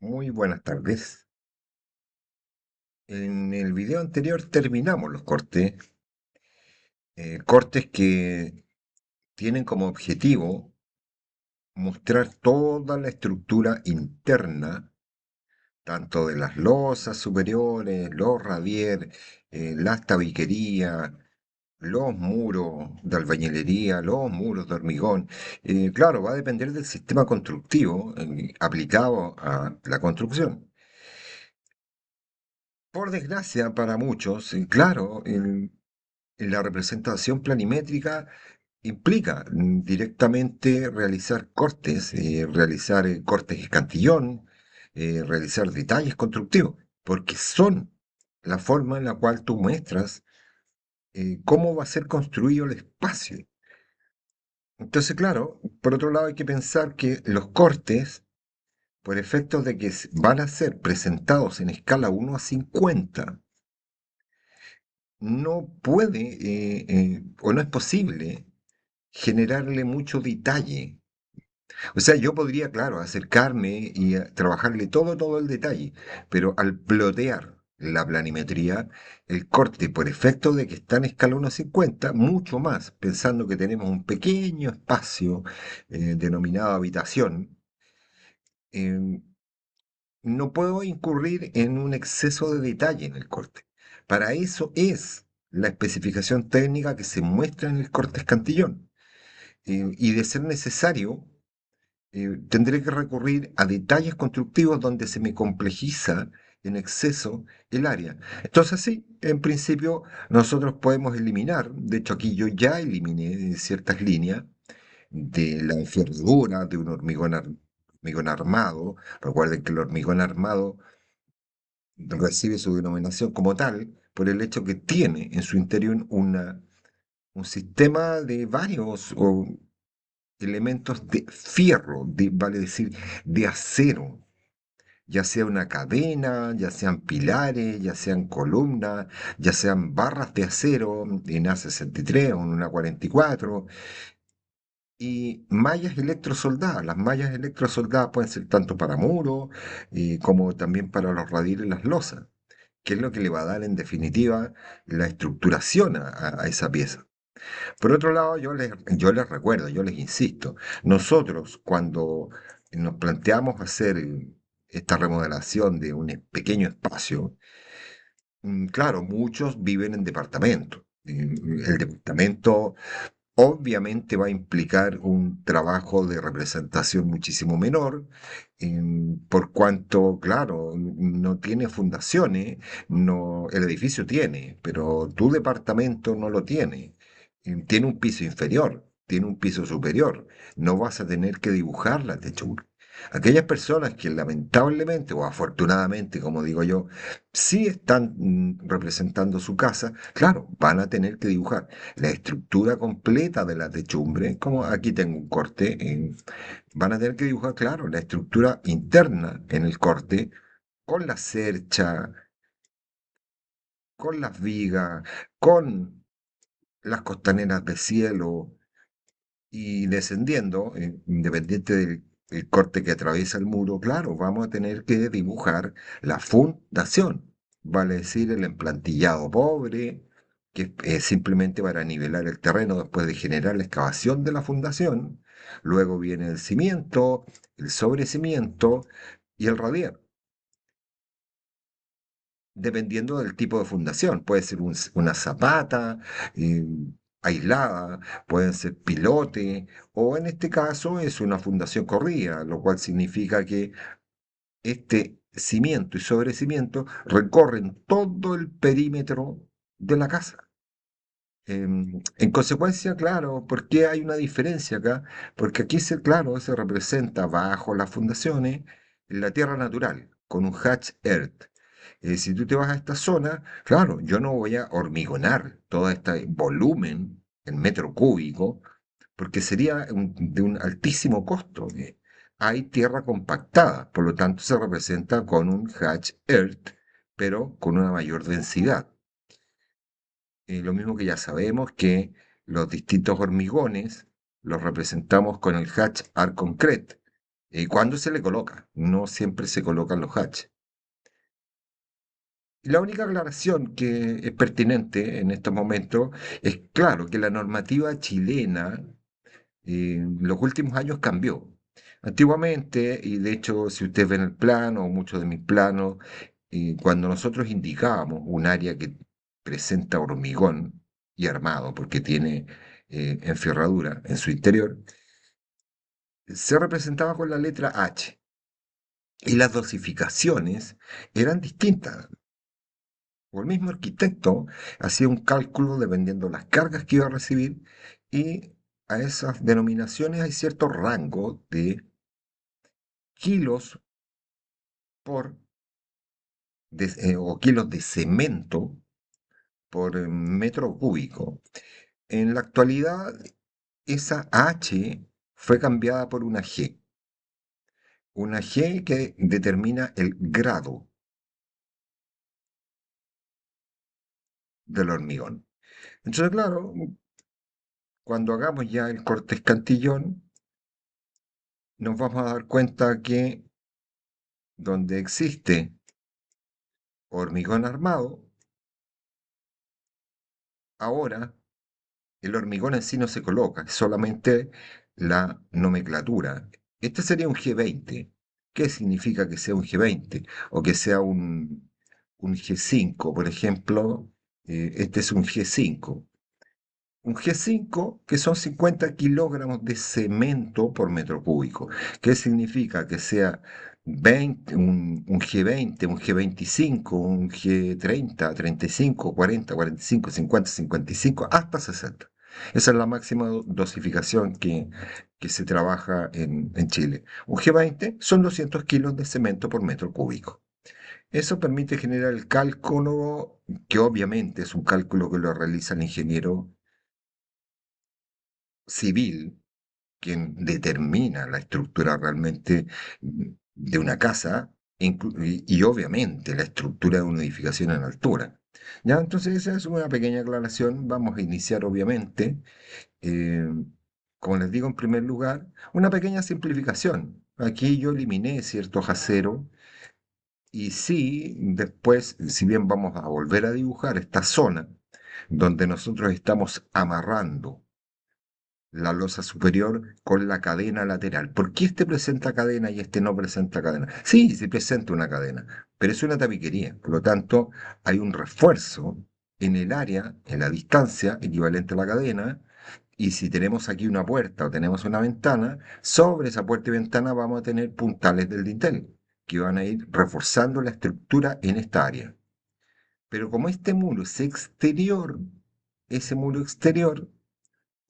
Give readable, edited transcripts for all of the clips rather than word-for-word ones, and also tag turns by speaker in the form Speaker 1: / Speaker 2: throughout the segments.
Speaker 1: Muy buenas tardes. En el video anterior terminamos los cortes, cortes que tienen como objetivo mostrar toda la estructura interna, tanto de las losas superiores, los radier, las tabiquerías, los muros de albañilería, los muros de hormigón. Claro, va a depender del sistema constructivo aplicado a la construcción. Por desgracia para muchos, claro, la representación planimétrica implica directamente realizar cortes, realizar cortes escantillón, realizar detalles constructivos, porque son la forma en la cual tú muestras cómo va a ser construido el espacio. Entonces, claro, por otro lado hay que pensar que los cortes, por efectos de que van a ser presentados en escala 1:50, no puede o no es posible generarle mucho detalle. O sea, yo podría, claro, acercarme y trabajarle todo el detalle, pero al plotear la planimetría, el corte por efecto de que está en escala 1:50, mucho más, pensando que tenemos un pequeño espacio denominado habitación, eh, no puedo incurrir en un exceso de detalle en el corte. Para eso es la especificación técnica que se muestra en el corte escantillón. Y de ser necesario, tendré que recurrir a detalles constructivos donde se me complejiza en exceso el área. Entonces, sí, en principio nosotros podemos eliminar, de hecho aquí yo ya eliminé ciertas líneas de la envergadura de un hormigón armado. Recuerden que el hormigón armado recibe su denominación como tal por el hecho que tiene en su interior un sistema de varios elementos de fierro, vale decir, de acero, ya sea una cadena, ya sean pilares, ya sean columnas, ya sean barras de acero en A63 o en una 44, y mallas electrosoldadas. Las mallas electrosoldadas pueden ser tanto para muros como también para los radiales y las losas, que es lo que le va a dar en definitiva la estructuración a esa pieza. Por otro lado, yo les recuerdo, yo les insisto, nosotros cuando nos planteamos hacer esta remodelación de un pequeño espacio, claro, muchos viven en departamento. El departamento obviamente va a implicar un trabajo de representación muchísimo menor, por cuanto, claro, no tiene fundaciones, no, el edificio tiene, pero tu departamento no lo tiene. Tiene un piso inferior, tiene un piso superior. No vas a tener que dibujar la techura. Aquellas personas que lamentablemente o afortunadamente, como digo yo, sí están representando su casa, claro, van a tener que dibujar la estructura completa de la techumbre, como aquí tengo un corte, van a tener que dibujar, claro, la estructura interna en el corte, con la cercha, con las vigas, con las costaneras de cielo y descendiendo, independiente del corte que atraviesa el muro, claro, vamos a tener que dibujar la fundación, vale decir, el emplantillado pobre, que es simplemente para nivelar el terreno después de generar la excavación de la fundación. Luego viene el cimiento, el sobrecimiento y el radier, dependiendo del tipo de fundación. Puede ser una zapata eh, aislada, pueden ser pilote, o en este caso es una fundación corrida, lo cual significa que este cimiento y sobrecimiento recorren todo el perímetro de la casa. En consecuencia, claro, ¿por qué hay una diferencia acá? Porque aquí claro, se representa bajo las fundaciones la tierra natural, con un hatch earth. Si tú te vas a esta zona, claro, yo no voy a hormigonar todo este volumen en metro cúbico, porque sería de un altísimo costo. Hay tierra compactada, por lo tanto se representa con un hatch earth, pero con una mayor densidad. Lo mismo que ya sabemos que los distintos hormigones los representamos con el hatch art concrete. cuando se le coloca, no siempre se colocan los hatches. Y la única aclaración que es pertinente en estos momentos es, claro, que la normativa chilena en los últimos años cambió. Antiguamente, y de hecho, si ustedes ven el plano o muchos de mis planos, cuando nosotros indicábamos un área que presenta hormigón y armado, porque tiene enferradura en su interior, se representaba con la letra H. Y las dosificaciones eran distintas. O el mismo arquitecto hacía un cálculo dependiendo de las cargas que iba a recibir y a esas denominaciones hay cierto rango de kilos por o kilos de cemento por metro cúbico. En la actualidad, esa H fue cambiada por una G que determina el grado del hormigón. Entonces, claro, cuando hagamos ya el corte escantillón, nos vamos a dar cuenta que donde existe hormigón armado, ahora el hormigón en sí no se coloca, es solamente la nomenclatura. Este sería un G20. ¿Qué significa que sea un G20? O que sea un G5, por ejemplo, este es un G5. Un G5 que son 50 kilogramos de cemento por metro cúbico. ¿Qué significa que sea 20, un G20, un G25, un G30, 35, 40, 45, 50, 55, hasta 60? Esa es la máxima dosificación que se trabaja en Chile. Un G20 son 200 kilos de cemento por metro cúbico. Eso permite generar el cálculo, que obviamente es un cálculo que lo realiza el ingeniero civil, quien determina la estructura realmente de una casa y obviamente la estructura de una edificación en altura. Ya, entonces esa es una pequeña aclaración. Vamos a iniciar obviamente, eh, como les digo en primer lugar, una pequeña simplificación. Aquí yo eliminé ciertos aceros y sí, después, si bien vamos a volver a dibujar esta zona donde nosotros estamos amarrando la losa superior con la cadena lateral. ¿Por qué este presenta cadena y este no presenta cadena? Sí, sí presenta una cadena, pero es una tabiquería. Por lo tanto, hay un refuerzo en el área, en la distancia equivalente a la cadena. Y si tenemos aquí una puerta o tenemos una ventana, sobre esa puerta y ventana vamos a tener puntales del dintel que van a ir reforzando la estructura en esta área. Pero como este muro es exterior, ese muro exterior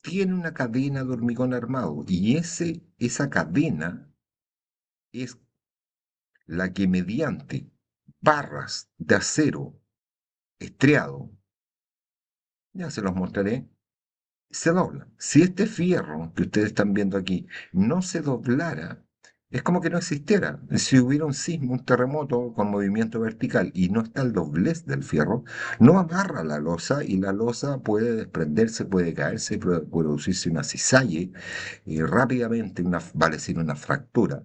Speaker 1: tiene una cadena de hormigón armado y esa cadena es la que mediante barras de acero estriado, ya se los mostraré, se dobla. Si este fierro que ustedes están viendo aquí no se doblara, es como que no existiera. Si hubiera un sismo, un terremoto con movimiento vertical y no está el doblez del fierro, no amarra la losa y la losa puede desprenderse, puede caerse, puede producirse una cizalle y rápidamente va a decir una fractura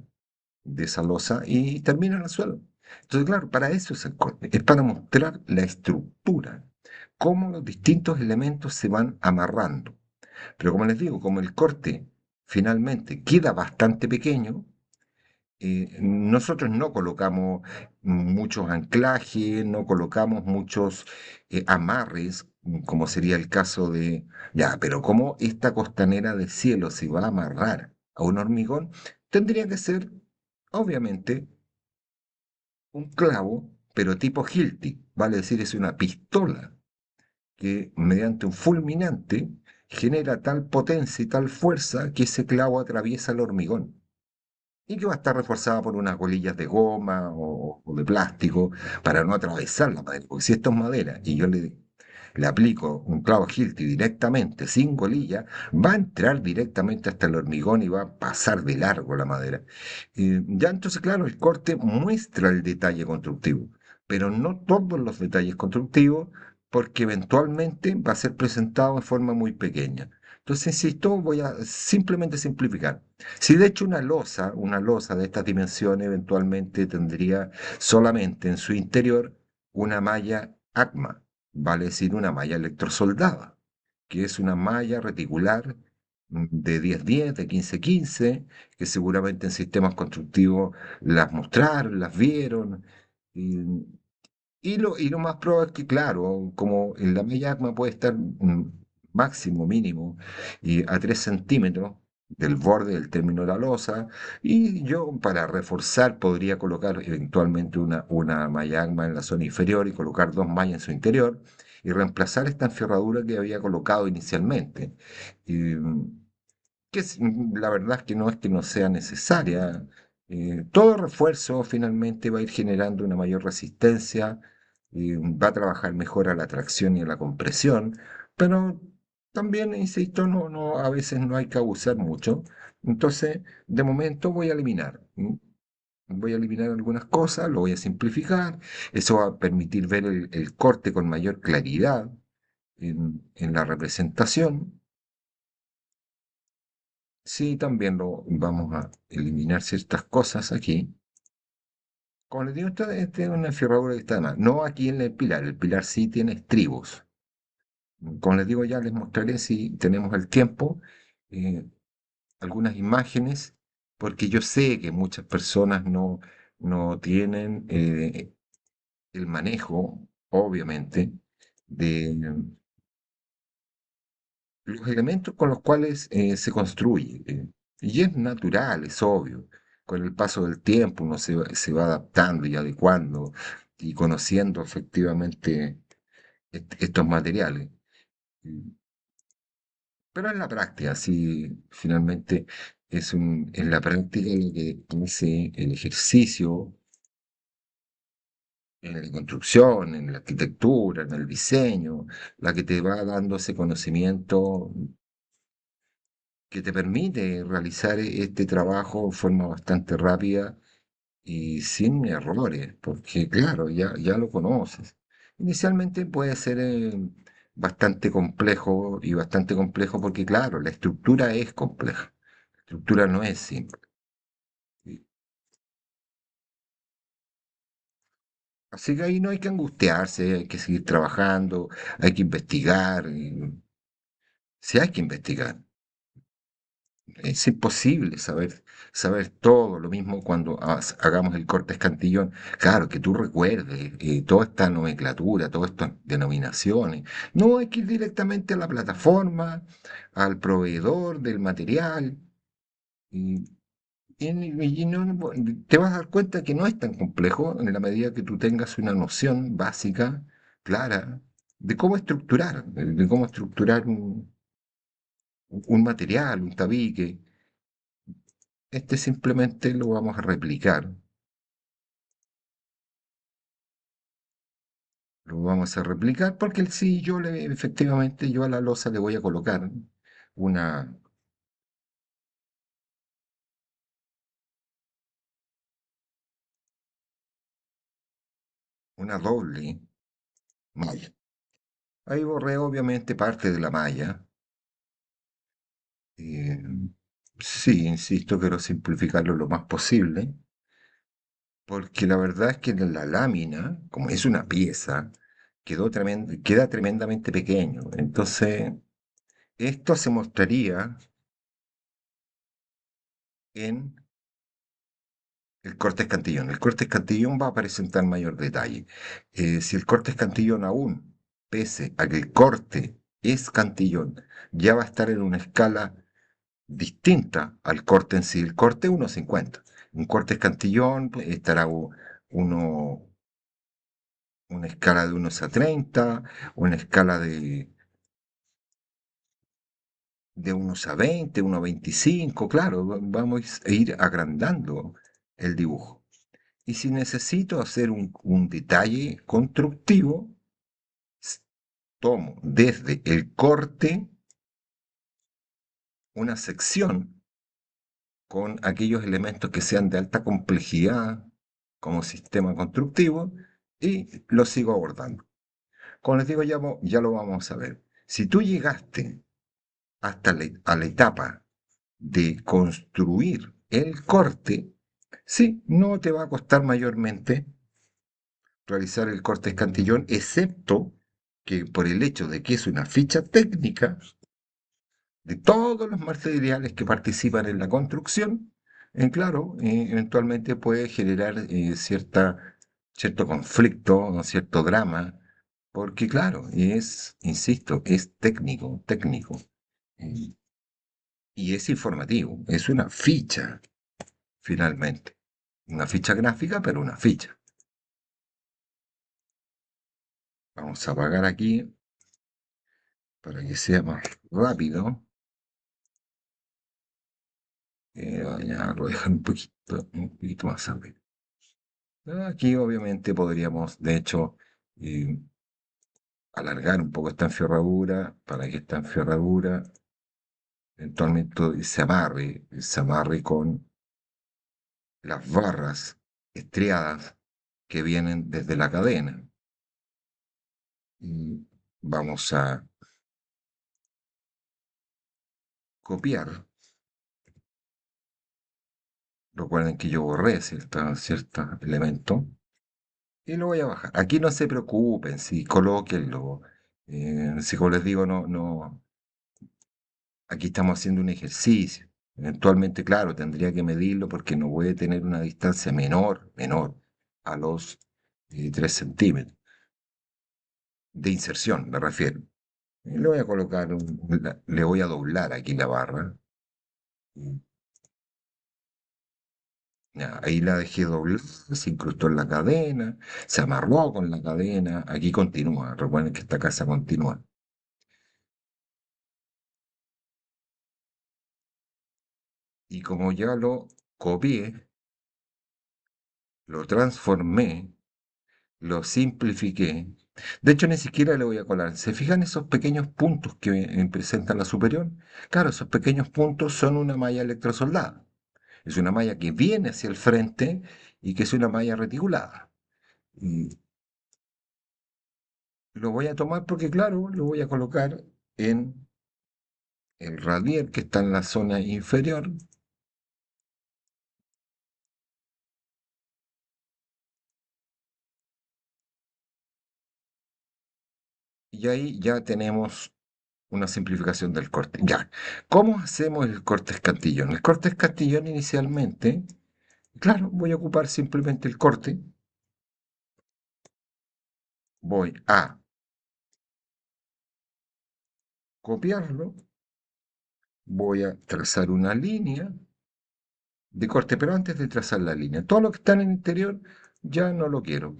Speaker 1: de esa losa y termina en el suelo. Entonces, claro, para eso es el corte, es para mostrar la estructura, cómo los distintos elementos se van amarrando. Pero como les digo, como el corte finalmente queda bastante pequeño, nosotros no colocamos muchos anclajes, no colocamos muchos amarres, como sería el caso de, ya, pero ¿cómo esta costanera de cielo se va a amarrar a un hormigón? Tendría que ser, obviamente, un clavo, pero tipo Hilti, vale decir, es una pistola que mediante un fulminante genera tal potencia y tal fuerza que ese clavo atraviesa el hormigón y que va a estar reforzada por unas colillas de goma o de plástico para no atravesar la madera. Porque si esto es madera y yo le aplico un clavo Hilti directamente, sin colilla, va a entrar directamente hasta el hormigón y va a pasar de largo la madera. Ya entonces, claro, el corte muestra el detalle constructivo, pero no todos los detalles constructivos, porque eventualmente va a ser presentado en forma muy pequeña. Entonces, insisto, voy a simplemente simplificar. Si de hecho una losa de estas dimensiones eventualmente tendría solamente en su interior una malla ACMA, vale decir, una malla electrosoldada, que es una malla reticular de 10-10, de 15-15, que seguramente en sistemas constructivos las mostraron, las vieron. Y, y lo más probable es que, claro, como en la malla ACMA puede estar máximo, mínimo, y a 3 centímetros del borde del término de la losa, y yo para reforzar podría colocar eventualmente una malla ACMA en la zona inferior y colocar dos mallas en su interior y reemplazar esta enferradura que había colocado inicialmente. Y, la verdad es que no sea necesaria. Todo refuerzo finalmente va a ir generando una mayor resistencia, va a trabajar mejor a la tracción y a la compresión, pero también, insisto, a veces no hay que abusar mucho. Entonces, de momento voy a eliminar. Voy a eliminar algunas cosas, lo voy a simplificar. Eso va a permitir ver el corte con mayor claridad en la representación. Sí, también lo vamos a eliminar ciertas cosas aquí. Como les digo, esta es una ferradura que está de más. No aquí en el pilar sí tiene estribos. Como les digo, ya les mostraré si tenemos el tiempo, eh, algunas imágenes, porque yo sé que muchas personas no tienen el manejo, obviamente, de los elementos con los cuales se construye. Y es natural, es obvio. Con el paso del tiempo uno se va adaptando y adecuando y conociendo efectivamente estos materiales. Mm, Pero en la práctica, sí, finalmente en la práctica lo que hace el ejercicio en la construcción, en la arquitectura, en el diseño, la que te va dando ese conocimiento que te permite realizar este trabajo de forma bastante rápida y sin errores, porque claro, ya lo conoces. Inicialmente puede ser bastante complejo porque claro, la estructura es compleja, la estructura no es simple. Y- Así que ahí no hay que angustiarse, hay que seguir trabajando, hay que investigar, sí hay que investigar. Es imposible saber todo, lo mismo cuando hagamos el corte escantillón. Claro, que tú recuerdes toda esta nomenclatura, todas estas denominaciones. No hay que ir directamente a la plataforma, al proveedor del material, y, te vas a dar cuenta que no es tan complejo en la medida que tú tengas una noción básica, clara, de cómo estructurar un material, un tabique. Este simplemente lo vamos a replicar. Lo vamos a replicar porque sí, efectivamente, yo a la losa le voy a colocar una, una doble malla. Ahí borré obviamente parte de la malla. eh, sí, insisto, quiero simplificarlo lo más posible, porque la verdad es que la lámina, como es una pieza, queda tremendamente pequeño. Entonces, esto se mostraría en el corte escantillón. El corte escantillón va a presentar mayor detalle. Si el corte escantillón aún, pese a que el corte escantillón ya va a estar en una escala distinta al corte en sí, el corte 1,50. Un corte escantillón pues, estará una escala de 1:30, una escala de 1:20, 1:25, claro, vamos a ir agrandando el dibujo. Y si necesito hacer un detalle constructivo, s- tomo desde el corte una sección con aquellos elementos que sean de alta complejidad como sistema constructivo y lo sigo abordando. Como les digo, ya lo vamos a ver. Si tú llegaste hasta a la etapa de construir el corte, sí, no te va a costar mayormente realizar el corte escantillón, excepto que por el hecho de que es una ficha técnica de todos los materiales que participan en la construcción, claro, eventualmente puede generar cierto conflicto o cierto drama, porque claro, insisto, es técnico, técnico, eh, y es informativo, es una ficha, finalmente. Una ficha gráfica, pero una ficha. Vamos a apagar aquí para que sea más rápido. Ya lo dejar un poquito más rápido. Aquí obviamente podríamos, de hecho, eh, alargar un poco esta enferradura para que esta enferradura eventualmente se amarre con las barras estriadas que vienen desde la cadena. Y vamos a copiar. Recuerden que yo borré cierto elemento y lo voy a bajar. Aquí no se preocupen, si colóquenlo. Si como les digo, aquí estamos haciendo un ejercicio. Eventualmente, claro, tendría que medirlo porque no puede tener una distancia menor a los 3 centímetros de inserción, me refiero. Y le voy a colocar, le voy a doblar aquí la barra. Ya, ahí la dejé doblar, se incrustó en la cadena, se amarró con la cadena. Aquí continúa. Recuerden que esta casa continúa. Y como ya lo copié, lo transformé, lo simplifiqué. De hecho, ni siquiera le voy a colar. ¿Se fijan esos pequeños puntos que presenta la superior? Claro, esos pequeños puntos son una malla electrosoldada. Es una malla que viene hacia el frente y que es una malla reticulada. Y lo voy a tomar porque, claro, lo voy a colocar en el radier que está en la zona inferior. Y ahí ya tenemos una simplificación del corte. Ya, ¿cómo hacemos el corte escantillón? El corte escantillón inicialmente, claro, voy a ocupar simplemente el corte. Voy a copiarlo, voy a trazar una línea de corte, pero antes de trazar la línea, todo lo que está en el interior ya no lo quiero.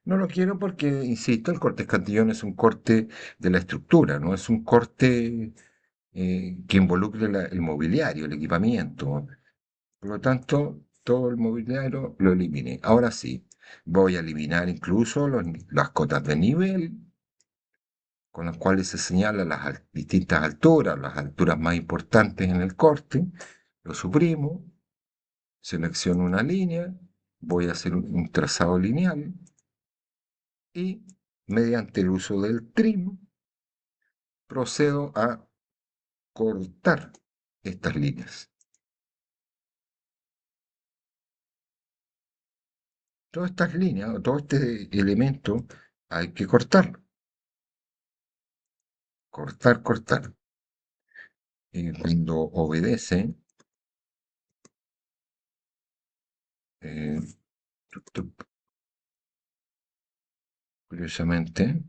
Speaker 1: No lo quiero porque, insisto, el corte escantillón es un corte de la estructura, no es un corte que involucre el mobiliario, el equipamiento. Por lo tanto, todo el mobiliario lo eliminé. Ahora sí, voy a eliminar incluso las cotas de nivel, con las cuales se señalan las distintas alturas, las alturas más importantes en el corte. Lo suprimo, selecciono una línea, voy a hacer un trazado lineal y mediante el uso del trim procedo a cortar estas líneas. Todas estas líneas o todo este elemento hay que cortarlo. Cortar, cortar. Cuando obedece, eh, curiosamente,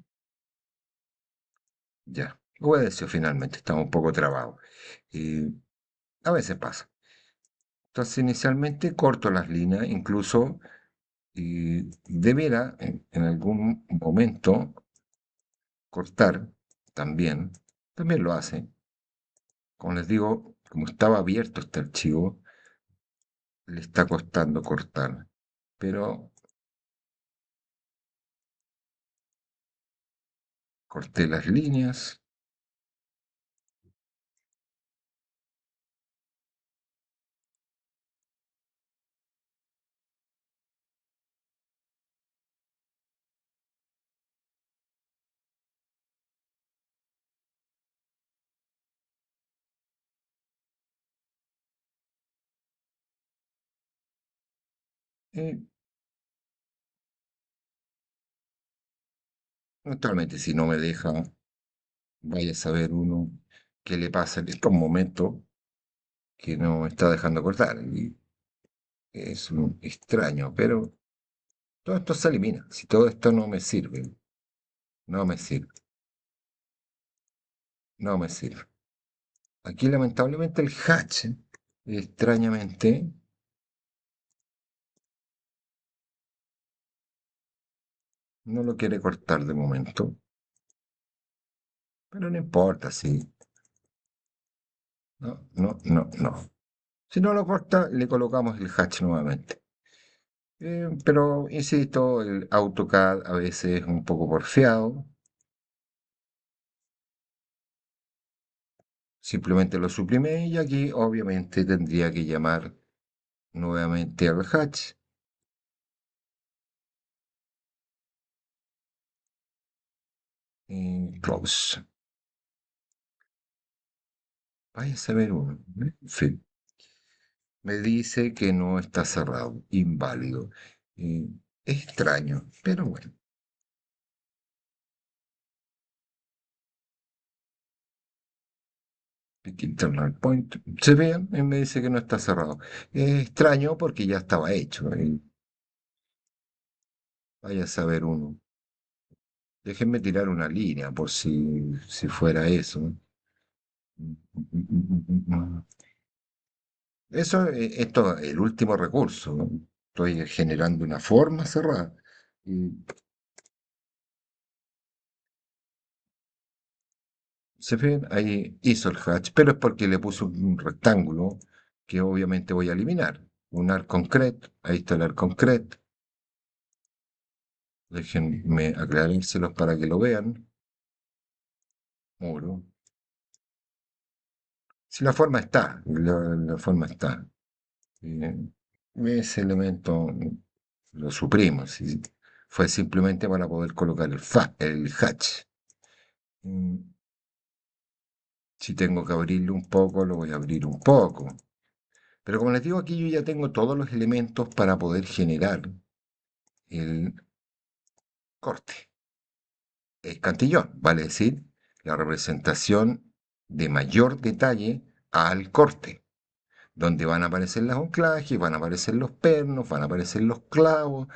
Speaker 1: ya, obedeció finalmente, estamos un poco trabados. Y a veces pasa. Entonces, inicialmente corto las líneas, incluso debiera en algún momento cortar también lo hace. Como les digo, como estaba abierto este archivo, le está costando cortar. Pero corté las líneas. Eh, Actualmente, si no me deja, vaya a saber uno qué le pasa en estos momentos que no me está dejando cortar. Y es un extraño, pero todo esto se elimina. Si todo esto no me sirve, no me sirve, no me sirve. Aquí lamentablemente el hatch, extrañamente, no lo quiere cortar de momento. Pero no importa, sí. No, no, no, no. Si no lo corta, le colocamos el hatch nuevamente. Pero, insisto, el AutoCAD a veces es un poco porfiado. Simplemente lo suprimí y aquí obviamente tendría que llamar nuevamente al hatch. Y close. Vaya a saber uno. En fin, me dice que no está cerrado, inválido. Eh, Extraño, pero bueno. Pick internal point. Se ve, y me dice que no está cerrado. Es extraño porque ya estaba hecho. Vaya a saber uno. Déjenme tirar una línea por si fuera eso. Eso es esto, el último recurso, ¿no? Estoy generando una forma cerrada. Y se ven, ahí hizo el hatch, pero es porque le puso un rectángulo que obviamente voy a eliminar. Un arc concret, ahí está el arc concret. Déjenme aclarárselos para que lo vean. Muro. Si la forma está, la forma está. Eh, Ese elemento lo suprimo. Si fue simplemente para poder colocar el hatch. Mm, Si tengo que abrirlo un poco, lo voy a abrir un poco. Pero como les digo, aquí yo ya tengo todos los elementos para poder generar el corte. El cantillón, vale decir, la representación de mayor detalle al corte, donde van a aparecer las anclajes, van a aparecer los pernos, van a aparecer los clavos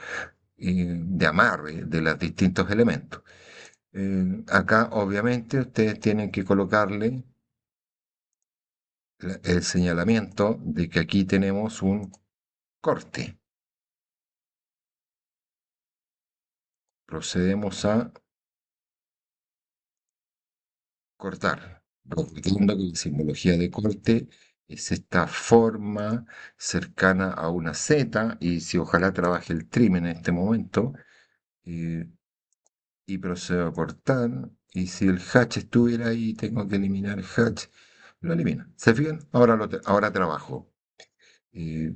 Speaker 1: de amarre de los distintos elementos. Acá, obviamente, ustedes tienen que colocarle el señalamiento de que aquí tenemos un corte. Procedemos a cortar. Recordando que la simbología de corte es esta forma cercana a una Z, y si ojalá trabaje el trim en este momento, eh, y procedo a cortar, y si el hatch estuviera ahí, tengo que eliminar el hatch, lo elimino. ¿Se fijan? Ahora trabajo. Eh,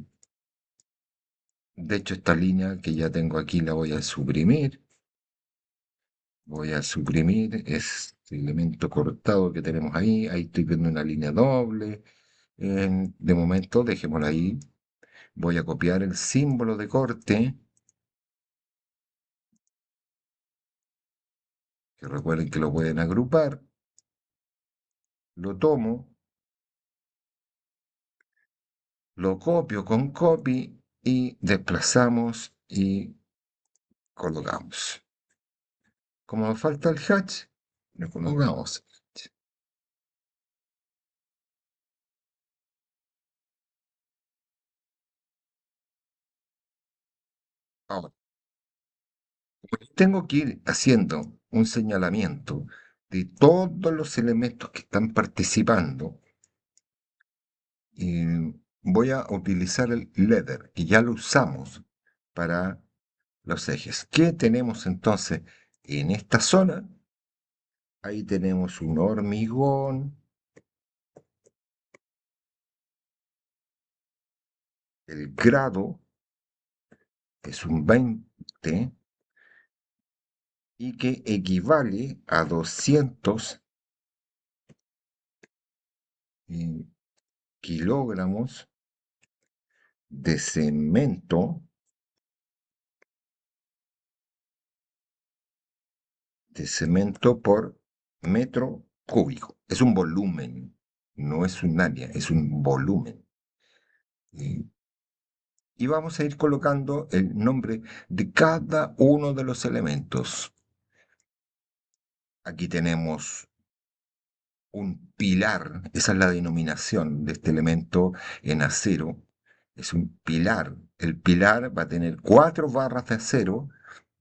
Speaker 1: de hecho, esta línea que ya tengo aquí la voy a suprimir. Voy a suprimir este elemento cortado que tenemos ahí. Ahí estoy viendo una línea doble. De momento, dejémosla ahí. Voy a copiar el símbolo de corte, que recuerden que lo pueden agrupar. Lo tomo, lo copio con copy y desplazamos y colocamos. Como nos falta el hatch, lo colocamos. Ahora, tengo que ir haciendo un señalamiento de todos los elementos que están participando. Y voy a utilizar el leather, que ya lo usamos para los ejes. ¿Qué tenemos entonces en esta zona? Ahí tenemos un hormigón, el grado es un 20 y que equivale a 200 kilogramos de cemento de cemento por metro cúbico. Es un volumen, no es un área, es un volumen. Y, y vamos a ir colocando el nombre de cada uno de los elementos. Aquí tenemos un pilar, esa es la denominación de este elemento en acero. Es un pilar. El pilar va a tener 4 barras de acero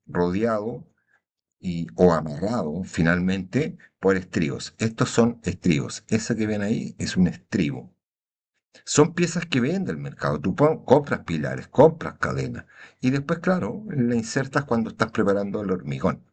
Speaker 1: rodeado o amarrado finalmente por estribos. Estos son estribos. Ese que ven ahí es un estribo. Son piezas que vende el mercado. Tú compras pilares, compras cadenas y después, claro, la insertas cuando estás preparando el hormigón.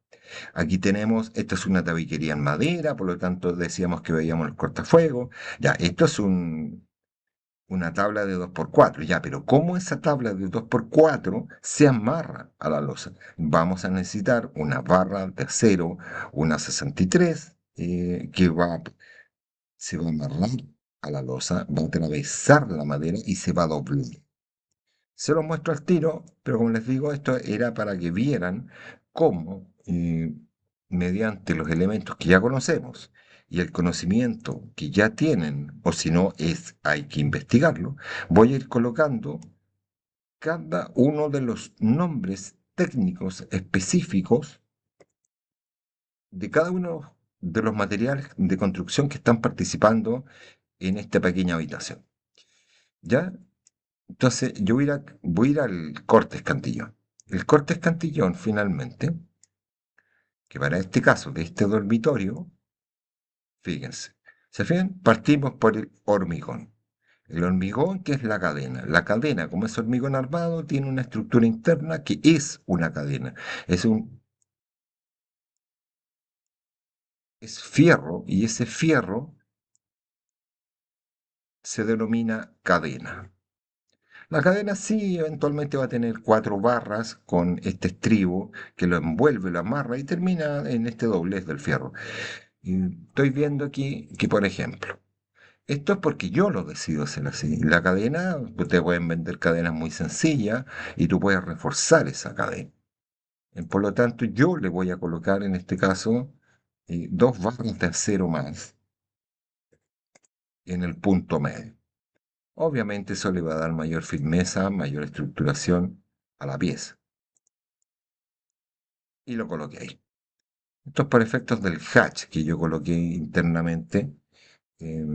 Speaker 1: Aquí tenemos, esto es una tabiquería en madera, por lo tanto decíamos que veíamos el cortafuegos. Ya, esto es una tabla de 2x4 ya, pero ¿cómo esa tabla de 2x4 se amarra a la losa? Vamos a necesitar una barra de acero, una 63, se va a amarrar a la losa, va a atravesar la madera y se va a doblar. Se los muestro al tiro, pero como les digo, esto era para que vieran cómo, mediante los elementos que ya conocemos y el conocimiento que ya tienen, o si no es, hay que investigarlo, voy a ir colocando cada uno de los nombres técnicos específicos de cada uno de los materiales de construcción que están participando en esta pequeña habitación. ¿Ya? Entonces, yo voy a ir al Cortes Cantillón. El Cortes Cantillón, finalmente, que para este caso de este dormitorio, fíjense, ¿se fijan? Partimos por el hormigón. El hormigón, que es la cadena. La cadena, como es hormigón armado, tiene una estructura interna que es una cadena. Es fierro y ese fierro se denomina cadena. La cadena sí eventualmente va a tener 4 barras con este estribo que lo envuelve, lo amarra y termina en este doblez del fierro. Y estoy viendo aquí que, por ejemplo, esto es porque yo lo decido hacer así. La cadena, ustedes pueden vender cadenas muy sencillas y tú puedes reforzar esa cadena. Por lo tanto, yo le voy a colocar en este caso 2 barras de acero más en el punto medio. Obviamente eso le va a dar mayor firmeza, mayor estructuración a la pieza. Y lo coloqué ahí. Esto es por efectos del hatch que yo coloqué internamente. eh,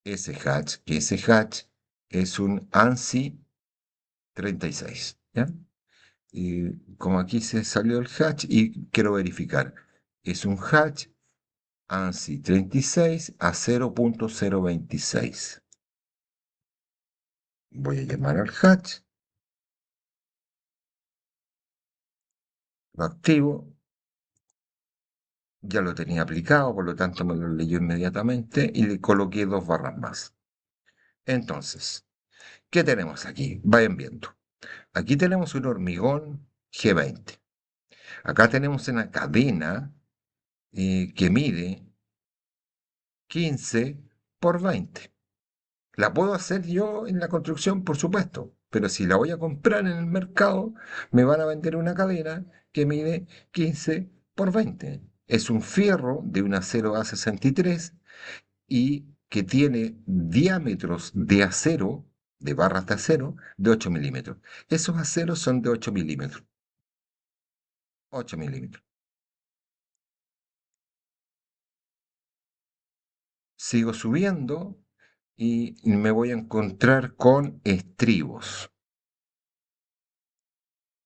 Speaker 1: ese hatch es un ANSI 36, ¿ya? Y como aquí se salió el hatch y quiero verificar, es un hatch ANSI 36 a 0.026. Voy a llamar al hatch, lo activo, ya lo tenía aplicado, por lo tanto me lo leyó inmediatamente y le coloqué 2 barras más. Entonces, ¿qué tenemos aquí? Vayan viendo. Aquí tenemos un hormigón G20. Acá tenemos una cadena que mide 15 por 20. ¿La puedo hacer yo en la construcción? Por supuesto, pero si la voy a comprar en el mercado, me van a vender una cadena que mide 15 por 20. Es un fierro de un acero A63 y que tiene diámetros de acero, de barras de acero, de 8 milímetros. Esos aceros son de 8 milímetros. 8 milímetros. Sigo subiendo y me voy a encontrar con estribos.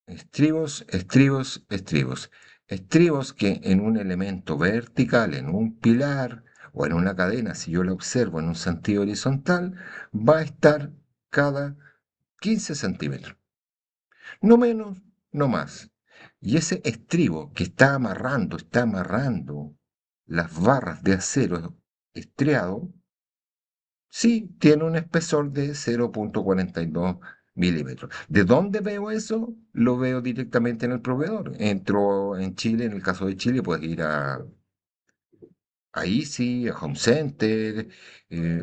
Speaker 1: Estribos, estribos, estribos. Estribos que en un elemento vertical, en un pilar o en una cadena, si yo la observo en un sentido horizontal, va a estar cada 15 centímetros. No menos, no más. Y ese estribo que está amarrando las barras de acero estriado, sí, tiene un espesor de 0.42 milímetros. ¿De dónde veo eso? Lo veo directamente en el proveedor. Entro en Chile, en el caso de Chile, puedes ir a Easy, a Home Center,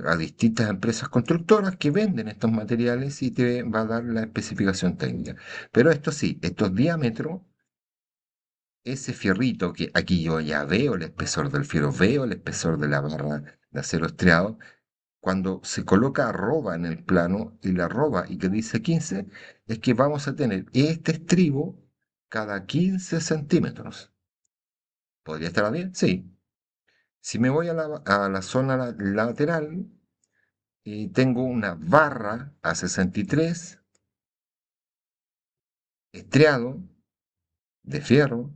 Speaker 1: a distintas empresas constructoras que venden estos materiales y te va a dar la especificación técnica. Pero esto sí, estos diámetros ese fierrito que aquí yo ya veo el espesor del fierro, veo el espesor de la barra de acero estriado, cuando se coloca arroba en el plano y la arroba y que dice 15, es que vamos a tener este estribo cada 15 centímetros. ¿Podría estar bien? Sí. Si me voy a la zona lateral y tengo una barra a 63 estriado de fierro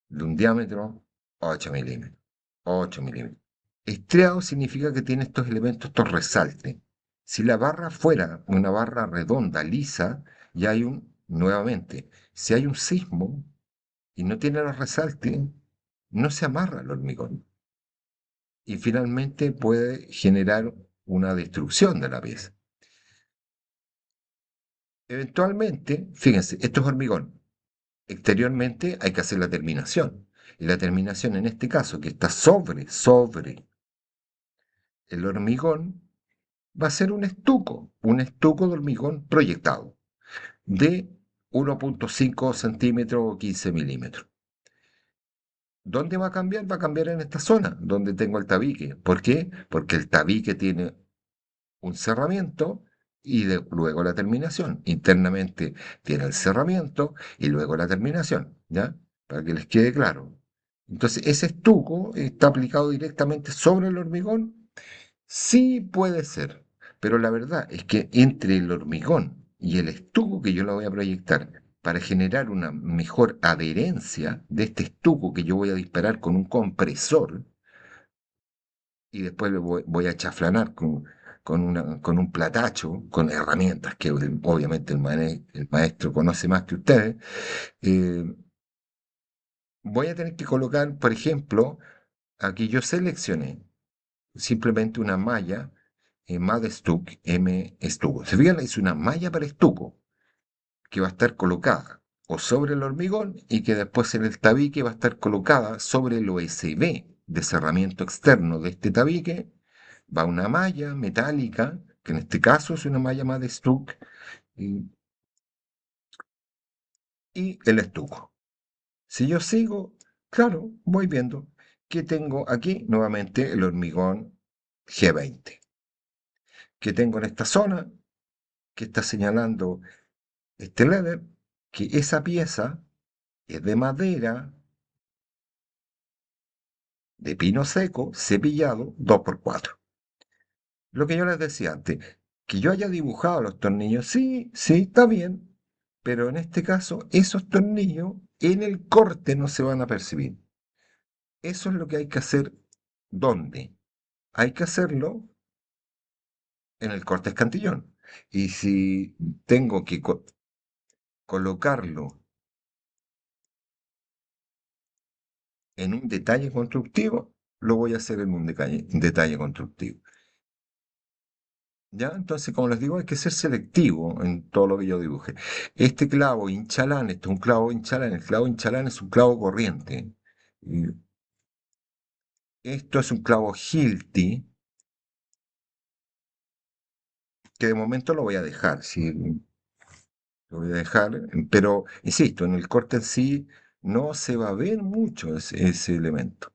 Speaker 1: de un diámetro 8 milímetros. 8 milímetros. Estriado significa que tiene estos elementos, estos resaltes. Si la barra fuera una barra redonda, lisa, ya hay nuevamente, si hay un sismo y no tiene los resaltes, no se amarra el hormigón. Y finalmente puede generar una destrucción de la pieza. Eventualmente, fíjense, esto es hormigón. Exteriormente hay que hacer la terminación. Y la terminación en este caso, que está sobre el hormigón, va a ser un estuco de hormigón proyectado de 1,5 centímetros o 15 milímetros. ¿Dónde va a cambiar? Va a cambiar en esta zona, donde tengo el tabique. ¿Por qué? Porque el tabique tiene un cerramiento y luego la terminación. Internamente tiene el cerramiento y luego la terminación, ¿ya? Para que les quede claro. Entonces, ese estuco está aplicado directamente sobre el hormigón. Sí puede ser, pero la verdad es que entre el hormigón y el estuco que yo lo voy a proyectar para generar una mejor adherencia de este estuco que yo voy a disparar con un compresor y después voy a chaflanar con un platacho, con herramientas que obviamente el maestro conoce más que ustedes, eh, voy a tener que colocar, por ejemplo, aquí yo seleccioné simplemente una malla MAD Stuck, M estuco. Se fijan, es una malla para estuco que va a estar colocada o sobre el hormigón y que después en el tabique va a estar colocada sobre el OSB de cerramiento externo de este tabique. Va una malla metálica, que en este caso es una malla MAD Stuck, y, y el estuco. Si yo sigo, claro, voy viendo que tengo aquí nuevamente el hormigón G20, que tengo en esta zona que está señalando este leather, que esa pieza es de madera de pino seco, cepillado 2x4. Lo que yo les decía antes, que yo haya dibujado los tornillos, sí, sí, está bien, pero en este caso esos tornillos en el corte no se van a percibir. Eso es lo que hay que hacer. ¿Dónde? Hay que hacerlo en el corte escantillón. Y si tengo que colocarlo en un detalle constructivo, lo voy a hacer en un detalle constructivo. ¿Ya? Entonces, como les digo, hay que ser selectivo en todo lo que yo dibuje. Este clavo Inchalán, este es un clavo Inchalán, el clavo Inchalán es un clavo corriente. Y esto es un clavo Hilti, que de momento lo voy a dejar, ¿sí? Lo voy a dejar, pero insisto, en el corte en sí no se va a ver mucho ese elemento.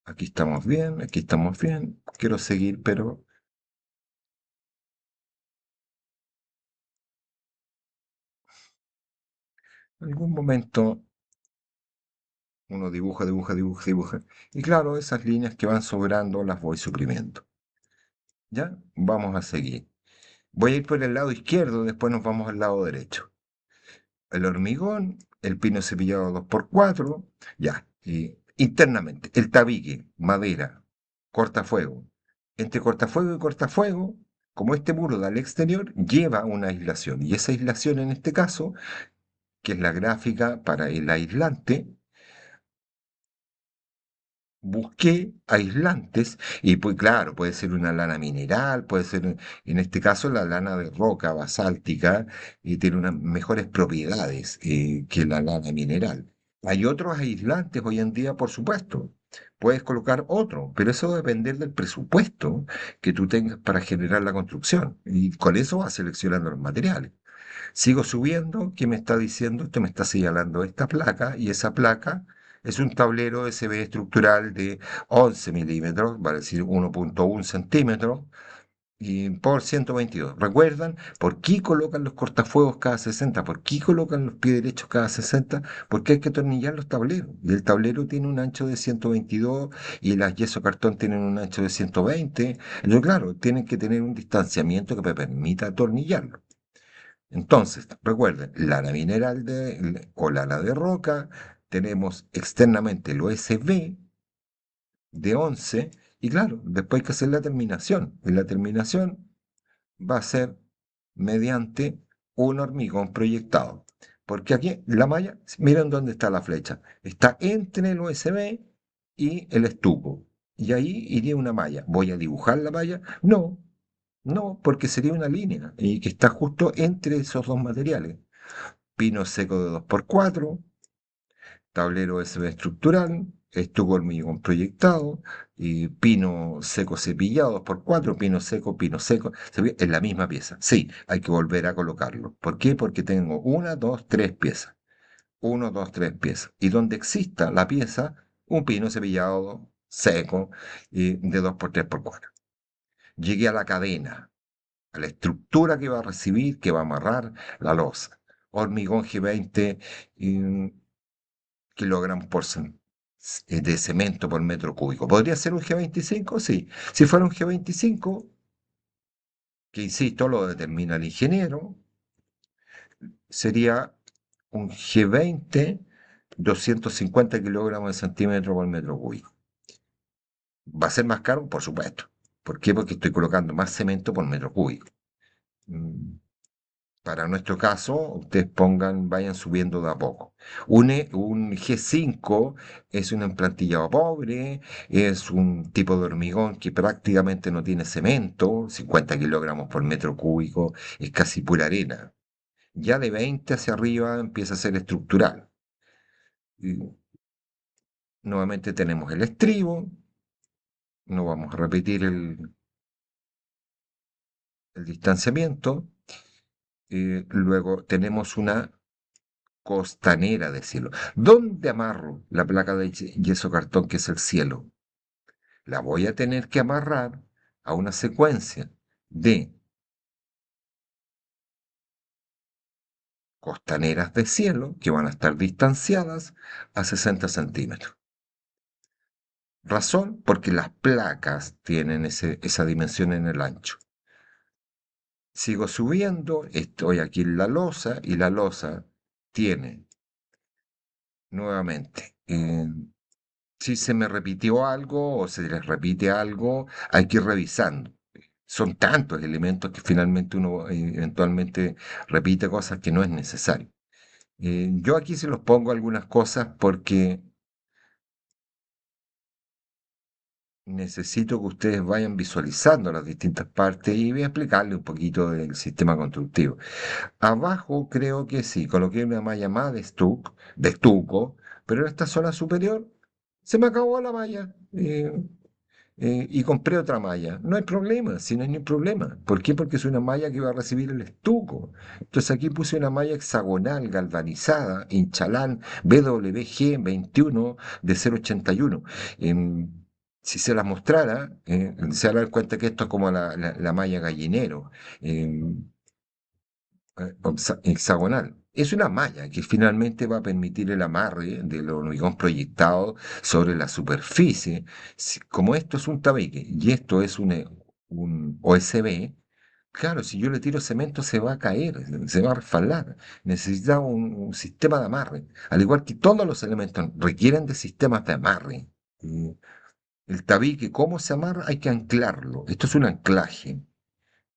Speaker 1: Aquí estamos bien, aquí estamos bien. Quiero seguir, pero en algún momento uno dibuja, dibuja, dibuja, dibuja. Y claro, esas líneas que van sobrando las voy suprimiendo. ¿Ya? Vamos a seguir. Voy a ir por el lado izquierdo, después nos vamos al lado derecho. El hormigón, el pino cepillado 2x4, ya. Y internamente, el tabique, madera, cortafuego. Entre cortafuego y cortafuego, como este muro da al exterior, lleva una aislación. Y esa aislación en este caso, que es la gráfica para el aislante, busqué aislantes y pues claro, puede ser una lana mineral, puede ser en este caso la lana de roca basáltica y tiene unas mejores propiedades que la lana mineral. Hay otros aislantes hoy en día, por supuesto. Puedes colocar otro, pero eso va a depender del presupuesto que tú tengas para generar la construcción. Y con eso vas seleccionando los materiales. Sigo subiendo, ¿qué me está diciendo? Esto me está señalando esta placa y esa placa es un tablero SB estructural de 11 milímetros, vale decir 1,1 centímetros, y por 122. ¿Recuerdan por qué colocan los cortafuegos cada 60? ¿Por qué colocan los pies derechos cada 60? Porque hay que atornillar los tableros. Y el tablero tiene un ancho de 122 y las yeso cartón tienen un ancho de 120. Entonces, claro, tienen que tener un distanciamiento que me permita atornillarlo. Entonces, recuerden, lana mineral o lana de roca, tenemos externamente el OSB de 11 y claro, después hay que hacer la terminación. Y la terminación va a ser mediante un hormigón proyectado. Porque aquí la malla, miren dónde está la flecha. Está entre el USB y el estuco. Y ahí iría una malla. ¿Voy a dibujar la malla? No, no, porque sería una línea y que está justo entre esos dos materiales. Pino seco de 2x4, tablero USB estructural, estuco hormigón proyectado, y pino seco cepillado 2x4, pino seco, ¿se ve? En la misma pieza. Sí, hay que volver a colocarlo. ¿Por qué? Porque tengo una, dos, tres piezas. Uno, dos, tres piezas. Y donde exista la pieza, un pino cepillado seco de 2x3x4. Llegué a la cadena, a la estructura que va a recibir, que va a amarrar la losa. Hormigón G20, kilogramos de cemento por metro cúbico. ¿Podría ser un G25? Sí. Si fuera un G25, que insisto, lo determina el ingeniero, sería un G20, 250 kilogramos de centímetro por metro cúbico. ¿Va a ser más caro? Por supuesto. ¿Por qué? Porque estoy colocando más cemento por metro cúbico. Mm, Para nuestro caso, ustedes vayan subiendo de a poco. Un G5 es un emplantillado pobre, es un tipo de hormigón que prácticamente no tiene cemento, 50 kilogramos por metro cúbico, es casi pura arena. Ya de 20 hacia arriba empieza a ser estructural. Y nuevamente tenemos el estribo, no vamos a repetir el distanciamiento. Luego tenemos una costanera de cielo. ¿Dónde amarro la placa de yeso cartón que es el cielo? La voy a tener que amarrar a una secuencia de costaneras de cielo que van a estar distanciadas a 60 centímetros. Razón, porque las placas tienen esa dimensión en el ancho. Sigo subiendo, estoy aquí en la losa y la losa tiene nuevamente si se me repitió algo o se les repite algo, hay que ir revisando. Son tantos elementos que finalmente uno eventualmente repite cosas que no es necesario. Yo aquí se los pongo algunas cosas porque necesito que ustedes vayan visualizando las distintas partes y voy a explicarle un poquito del sistema constructivo. Abajo creo que sí, coloqué una malla más de estuco, pero en esta zona superior se me acabó la malla. Y compré otra malla. No hay problema, si no hay ni problema. ¿Por qué? Porque es una malla que va a recibir el estuco. Entonces aquí puse una malla hexagonal galvanizada, Inchalán BWG 21 de 0,81. Em, si se las mostrara, se darán cuenta que esto es como la malla gallinero. em, Hexagonal. Es una malla que finalmente va a permitir el amarre del hormigón proyectado sobre la superficie. Como esto es un tabique y esto es un OSB, claro, si yo le tiro cemento se va a caer, se va a resbalar. Necesita un sistema de amarre. Al igual que todos los elementos requieren de sistemas de amarre. Y el tabique, ¿cómo se amarra? Hay que anclarlo. Esto es un anclaje.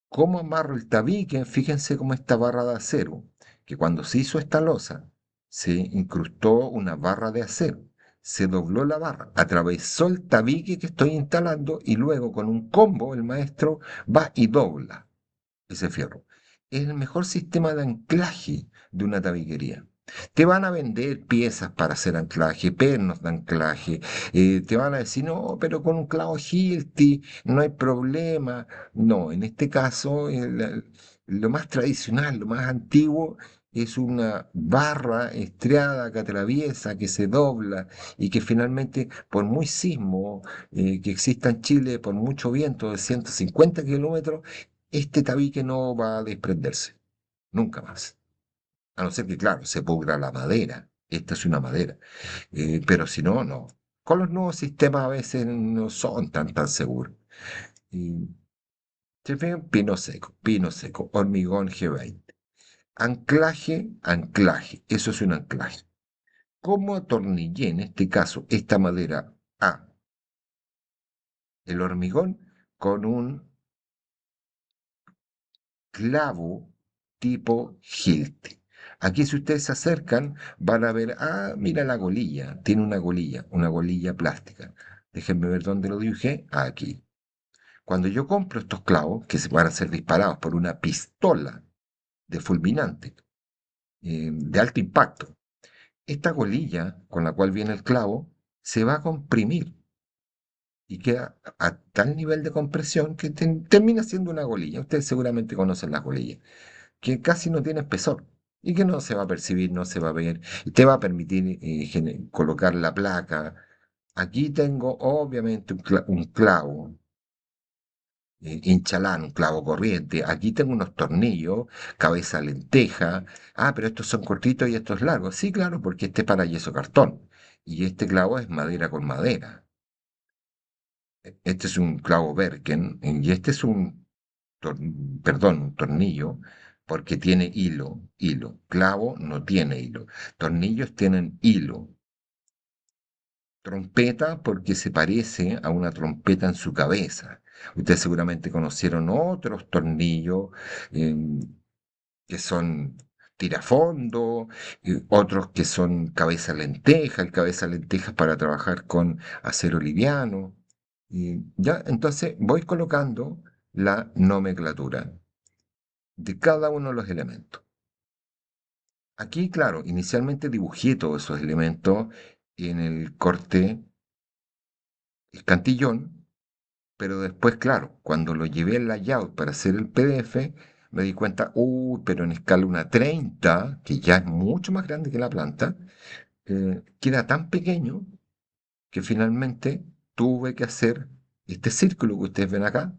Speaker 1: ¿Cómo amarro el tabique? Fíjense cómo esta barra de acero, que cuando se hizo esta losa, se incrustó una barra de acero, se dobló la barra, atravesó el tabique que estoy instalando y luego con un combo el maestro va y dobla ese fierro. Es el mejor sistema de anclaje de una tabiquería. Te van a vender piezas para hacer anclaje, pernos de anclaje. Te van a decir, no, pero con un clavo Hilti no hay problema. No, en este caso lo más tradicional, lo más antiguo, es una barra estriada que atraviesa, que se dobla y que finalmente, por muy sismo que exista en Chile, por mucho viento de 150 kilómetros, este tabique no va a desprenderse, nunca más. A no ser que, claro, se pudra la madera. Esta es una madera. Pero si no, no. Con los nuevos sistemas a veces no son tan seguros. Y, ¿se fijan? Pino seco, hormigón G20. Anclaje, anclaje. Eso es un anclaje. ¿Cómo atornillé en este caso esta madera a el hormigón con un clavo tipo Hilti? Aquí si ustedes se acercan van a ver, mira la golilla, tiene una golilla plástica. Déjenme ver dónde lo dibujé, aquí. Cuando yo compro estos clavos, que se van a ser disparados por una pistola de fulminante, de alto impacto, esta golilla con la cual viene el clavo se va a comprimir y queda a tal nivel de compresión que termina siendo una golilla. Ustedes seguramente conocen las golillas, que casi no tiene espesor y que no se va a percibir, no se va a ver, y te va a permitir colocar la placa. Aquí tengo obviamente un clavo, hinchalán, un clavo corriente. Aquí tengo unos tornillos, cabeza lenteja. Pero estos son cortitos y estos largos. Sí, claro, porque este es para yeso cartón. Y este clavo es madera con madera. Este es un clavo Berken y este es un tornillo, porque tiene hilo. Clavo no tiene hilo. Tornillos tienen hilo. Trompeta porque se parece a una trompeta en su cabeza. Ustedes seguramente conocieron otros tornillos eh, que son tirafondo, otros que son cabeza lenteja, el cabeza lenteja para trabajar con acero liviano. Y ya, entonces voy colocando la nomenclatura de cada uno de los elementos. Aquí, claro, inicialmente dibujé todos esos elementos en el corte escantillón, pero después, claro, cuando lo llevé al layout para hacer el PDF, me di cuenta, pero en escala 1:30, que ya es mucho más grande que la planta, queda tan pequeño que finalmente tuve que hacer este círculo que ustedes ven acá,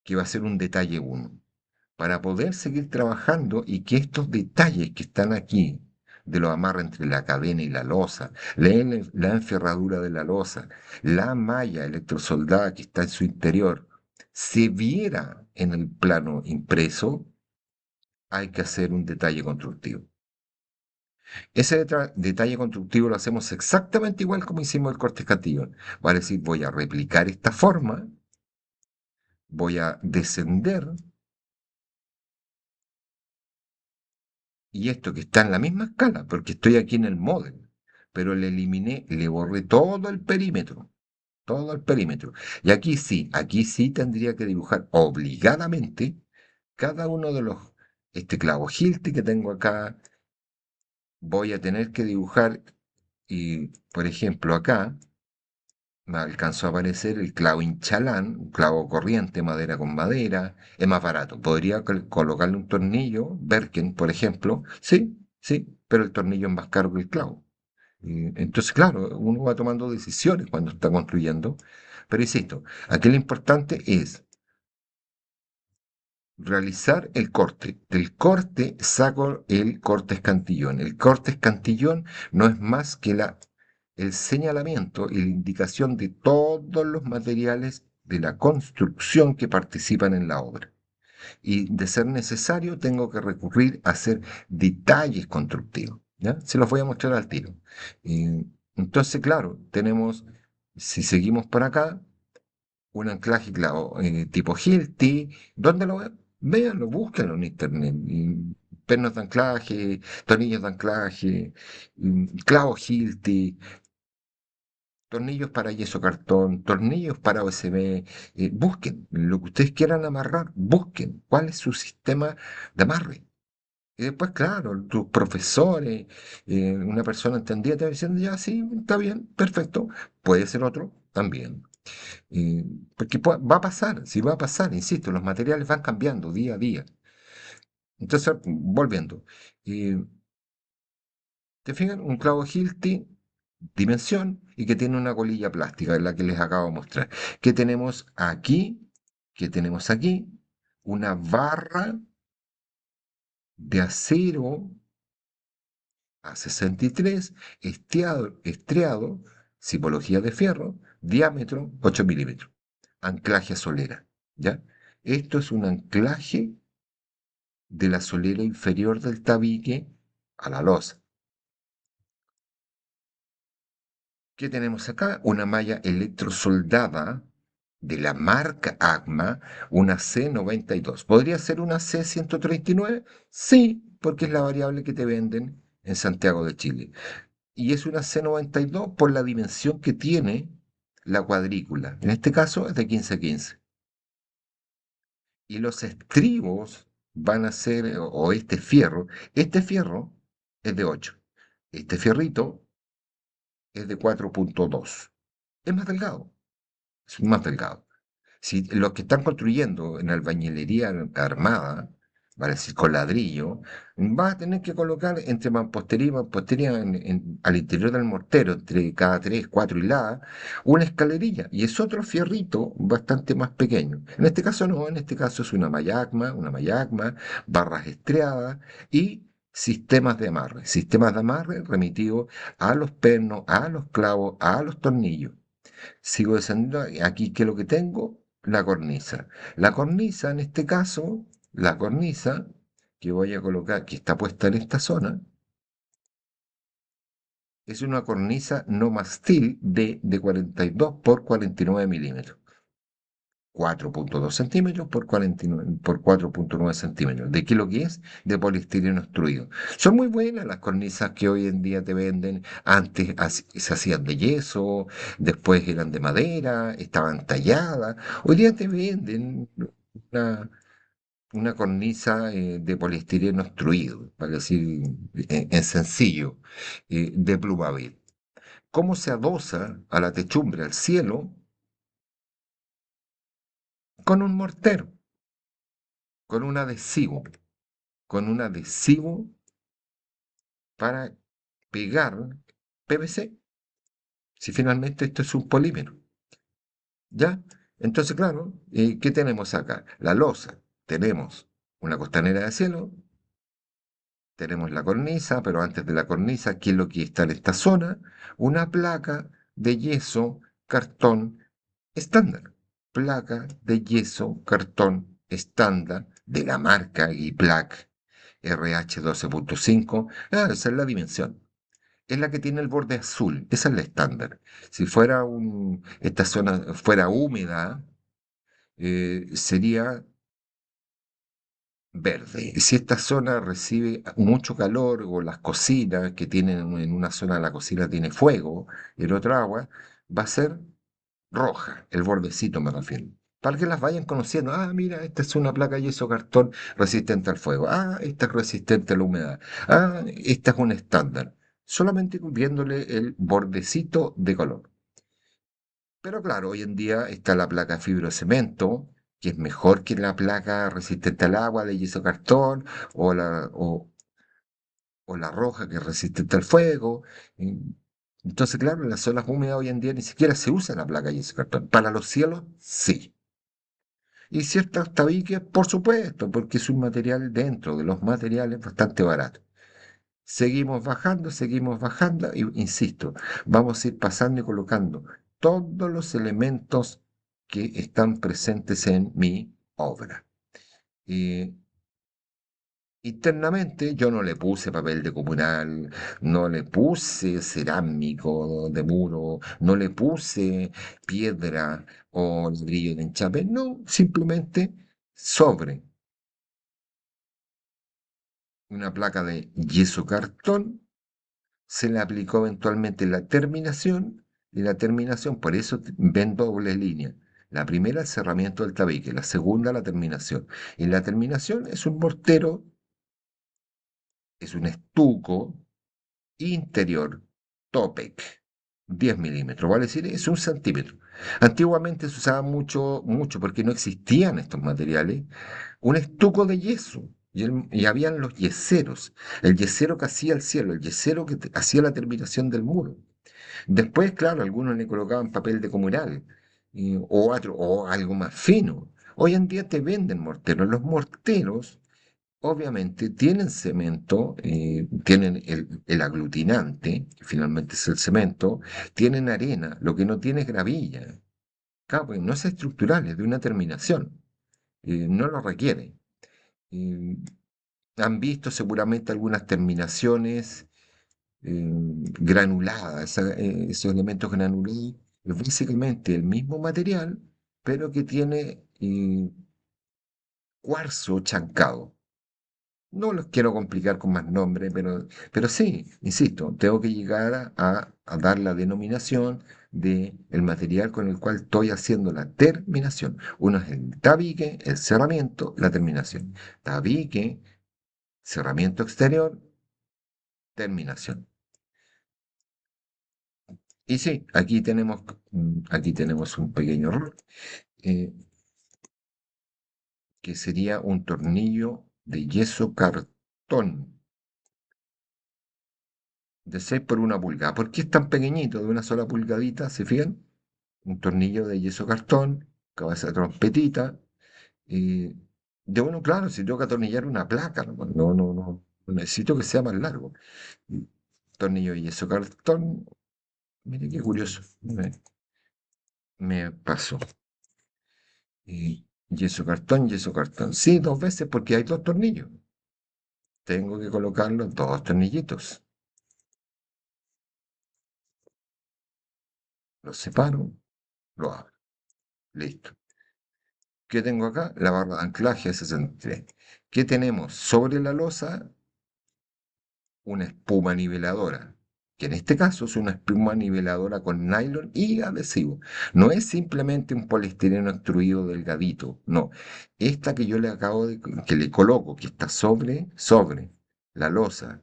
Speaker 1: que va a ser un detalle uno, para poder seguir trabajando y que estos detalles que están aquí, de los amarres entre la cadena y la losa, la enferradura de la losa, la malla electrosoldada que está en su interior, se viera en el plano impreso, hay que hacer un detalle constructivo. Ese detalle constructivo lo hacemos exactamente igual como hicimos el corte escantillón. Va a decir, voy a replicar esta forma, voy a descender. Y esto que está en la misma escala, porque estoy aquí en el model, pero le eliminé, le borré todo el perímetro, todo el perímetro. Y aquí sí tendría que dibujar obligadamente cada uno de los, este clavo Hilti que tengo acá, voy a tener que dibujar, y por ejemplo acá, me alcanzó a aparecer el clavo Inchalán, un clavo corriente, madera con madera, es más barato. Podría colocarle un tornillo, Berken, por ejemplo, sí, sí, pero el tornillo es más caro que el clavo. Entonces, claro, uno va tomando decisiones cuando está construyendo, pero insisto, aquí lo importante es realizar el corte. Del corte saco el corte escantillón. El corte escantillón no es más que el señalamiento y la indicación de todos los materiales de la construcción que participan en la obra. Y de ser necesario, tengo que recurrir a hacer detalles constructivos. ¿Ya? Se los voy a mostrar al tiro. Entonces, claro, tenemos, si seguimos por acá, un anclaje clavo, tipo Hilti. ¿Dónde lo ven? Véanlo, búsquenlo en internet. Pernos de anclaje, tornillos de anclaje, clavos Hilti, tornillos para yeso cartón, tornillos para USB. Busquen lo que ustedes quieran amarrar, busquen cuál es su sistema de amarre. Y después, claro, tus profesores, una persona entendida te va diciendo, ya, sí, está bien, perfecto. Puede ser otro también. Eh, Porque va a pasar, si va a pasar, insisto, los materiales van cambiando día a día. Entonces, volviendo, eh, ¿te fijan? Un clavo Hilti, dimensión, y que tiene una colilla plástica, es la que les acabo de mostrar. ¿Qué tenemos aquí? ¿Qué tenemos aquí? Una barra de acero A63, estriado, tipología de fierro, diámetro 8 milímetros. Anclaje a solera, ¿ya? Esto es un anclaje de la solera inferior del tabique a la losa. ¿Qué tenemos acá? Una malla electrosoldada de la marca ACMA, una C92. ¿Podría ser una C139? Sí, porque es la variable que te venden en Santiago de Chile. Y es una C92 por la dimensión que tiene la cuadrícula. En este caso es de 15-15. Y los estribos van a ser, o este fierro es de 8. Este fierrito es de 4,2. Es más delgado, es más delgado. Si los que están construyendo en albañilería armada, vale decir con ladrillo, va a tener que colocar entre mampostería y mampostería al interior del mortero, entre cada 3, 4 hiladas, una escalerilla. Y es otro fierrito bastante más pequeño. En este caso no, en este caso es una mayagma, barras estriadas y sistemas de amarre remitidos a los pernos, a los clavos, a los tornillos. Sigo descendiendo. Aquí, ¿qué es lo que tengo? La cornisa. La cornisa, en este caso, la cornisa que voy a colocar, que está puesta en esta zona, es una cornisa no mastil de 42 por 49 milímetros. 4,2 centímetros por 49 por 4,9 centímetros. ¿De qué lo que es? De poliestireno extruido. Son muy buenas las cornisas que hoy en día te venden. Antes se hacían de yeso, después eran de madera, estaban talladas. Hoy día te venden una, una cornisa de poliestireno extruido, para decir en sencillo, de Plumavit. ¿Cómo se adosa a la techumbre, al cielo? Con un mortero, con un adhesivo. Con un adhesivo para pegar PVC, si finalmente esto es un polímero. ¿Ya? Entonces, claro, ¿qué tenemos acá? La losa. Tenemos una costanera de cielo, tenemos la cornisa, pero antes de la cornisa, ¿qué es lo que está en esta zona? Una placa de yeso, cartón estándar. Placa de yeso, cartón estándar de la marca Giplac RH12,5. Claro, esa es la dimensión. Es la que tiene el borde azul, esa es la estándar. Si esta zona fuera húmeda, sería verde. Si esta zona recibe mucho calor o las cocinas que tienen en una zona de la cocina tiene fuego y el otro agua, va a ser roja, el bordecito me refiero. Para que las vayan conociendo. Ah, mira, esta es una placa yeso cartón resistente al fuego. Ah, esta es resistente a la humedad. Ah, esta es un estándar. Solamente viéndole el bordecito de color. Pero claro, hoy en día está la placa fibrocemento, que es mejor que la placa resistente al agua de yeso cartón, o la roja, que es resistente al fuego. y- Entonces, claro, en las zonas húmedas hoy en día ni siquiera se usa la placa yeso cartón. Para los cielos, sí. Y ciertas tabiques, por supuesto, porque es un material dentro de los materiales bastante barato. Seguimos bajando, y insisto, vamos a ir pasando y colocando todos los elementos que están presentes en mi obra. Y internamente yo no le puse papel de comunal, no le puse cerámico de muro, no le puse piedra o ladrillo de enchape, no, simplemente sobre una placa de yeso cartón se le aplicó eventualmente la terminación, y la terminación, por eso ven doble línea. La primera, el cerramiento del tabique, la segunda, la terminación. Y la terminación es un mortero, es un estuco interior Topec, 10 milímetros, vale decir, es 1 centímetro. Antiguamente se usaba mucho, mucho, porque no existían estos materiales, un estuco de yeso. Y habían los yeseros, el yesero que hacía el cielo, el yesero que hacía la terminación del muro. Después, claro, algunos le colocaban papel de comunal o algo más fino. Hoy en día te venden morteros. Los morteros, obviamente, tienen cemento, tienen el aglutinante, que finalmente es el cemento, tienen arena, lo que no tiene es gravilla. Claro, porque no es estructural, es de una terminación. No lo requiere. Eh, Han visto seguramente algunas terminaciones granuladas, esos elementos granulados, es básicamente el mismo material, pero que tiene cuarzo chancado. No los quiero complicar con más nombres, pero sí, insisto, tengo que llegar a dar la denominación de el material con el cual estoy haciendo la terminación. Uno es el tabique, el cerramiento, la terminación. Tabique, cerramiento exterior, terminación. Y sí, aquí tenemos un pequeño error, eh, que sería un tornillo de yeso cartón de 6 por 1 pulgada. ¿Por qué es tan pequeñito, de una sola pulgadita? ¿Se fijan? Un tornillo de yeso cartón, cabeza de trompetita. eh, de uno, claro, si tengo que atornillar una placa, no necesito que sea más largo. Y tornillo de yeso cartón, mire qué curioso, me pasó. Yeso cartón. Sí, 2 veces porque hay 2 tornillos. Tengo que colocar los 2 tornillitos. Los separo, lo abro. Listo. ¿Qué tengo acá? La barra de anclaje 63. ¿Qué tenemos? Sobre la losa, una espuma niveladora, que en este caso es una espuma niveladora con nylon y adhesivo. No es simplemente un poliestireno extruido delgadito, no. Esta que yo le acabo de, que le coloco, que está sobre la losa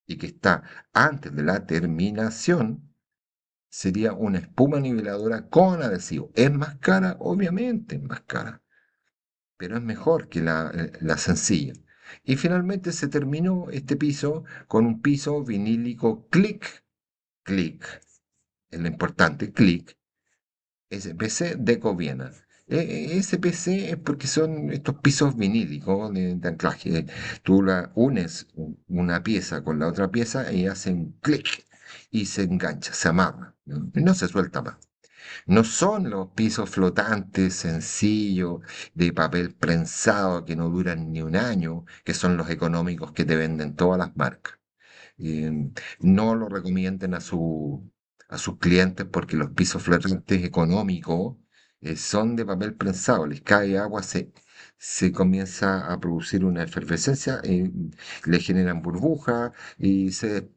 Speaker 1: y que está antes de la terminación, sería una espuma niveladora con adhesivo. ¿Es más cara? Obviamente es más cara, pero es mejor que la sencilla. Y finalmente se terminó este piso con un piso vinílico click, click, es lo importante, click, SPC Deco-Viena. SPC es porque son estos pisos vinílicos de anclaje. Tú unes una pieza con la otra pieza y hacen clic y se engancha, se amarra, ¿no? Y no se suelta más. No son los pisos flotantes sencillos de papel prensado que no duran ni un año, que son los económicos que te venden todas las marcas. No lo recomienden a sus clientes porque los pisos flotantes económicos son de papel prensado, les cae agua, se comienza a producir una efervescencia, le generan burbujas y se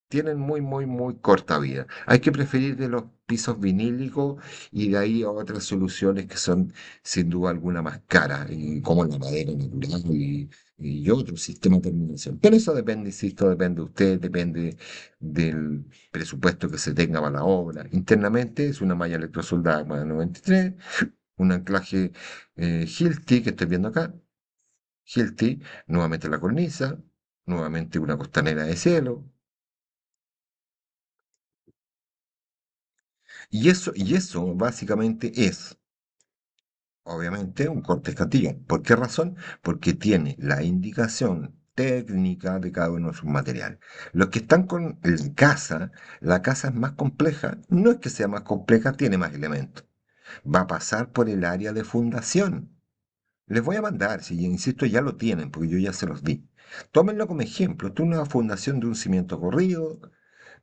Speaker 1: tienen muy, muy, muy corta vida. Hay que preferir de los pisos vinílicos y de ahí a otras soluciones que son sin duda alguna más caras, como la madera natural y otro sistema de terminación. Pero eso depende, insisto, depende de usted, depende del presupuesto que se tenga para la obra. Internamente es una malla electrosoldada más 93, un anclaje Hilti que estoy viendo acá, Hilti, nuevamente la cornisa, nuevamente una costanera de cielo. Y eso básicamente es, obviamente, un corte escatilla. ¿Por qué razón? Porque tiene la indicación técnica de cada uno de sus materiales. Los que están con la casa es más compleja. No es que sea más compleja, tiene más elementos. Va a pasar por el área de fundación. Les voy a mandar, si insisto, ya lo tienen, porque yo ya se los di. Tómenlo como ejemplo. Esto es una fundación de un cimiento corrido,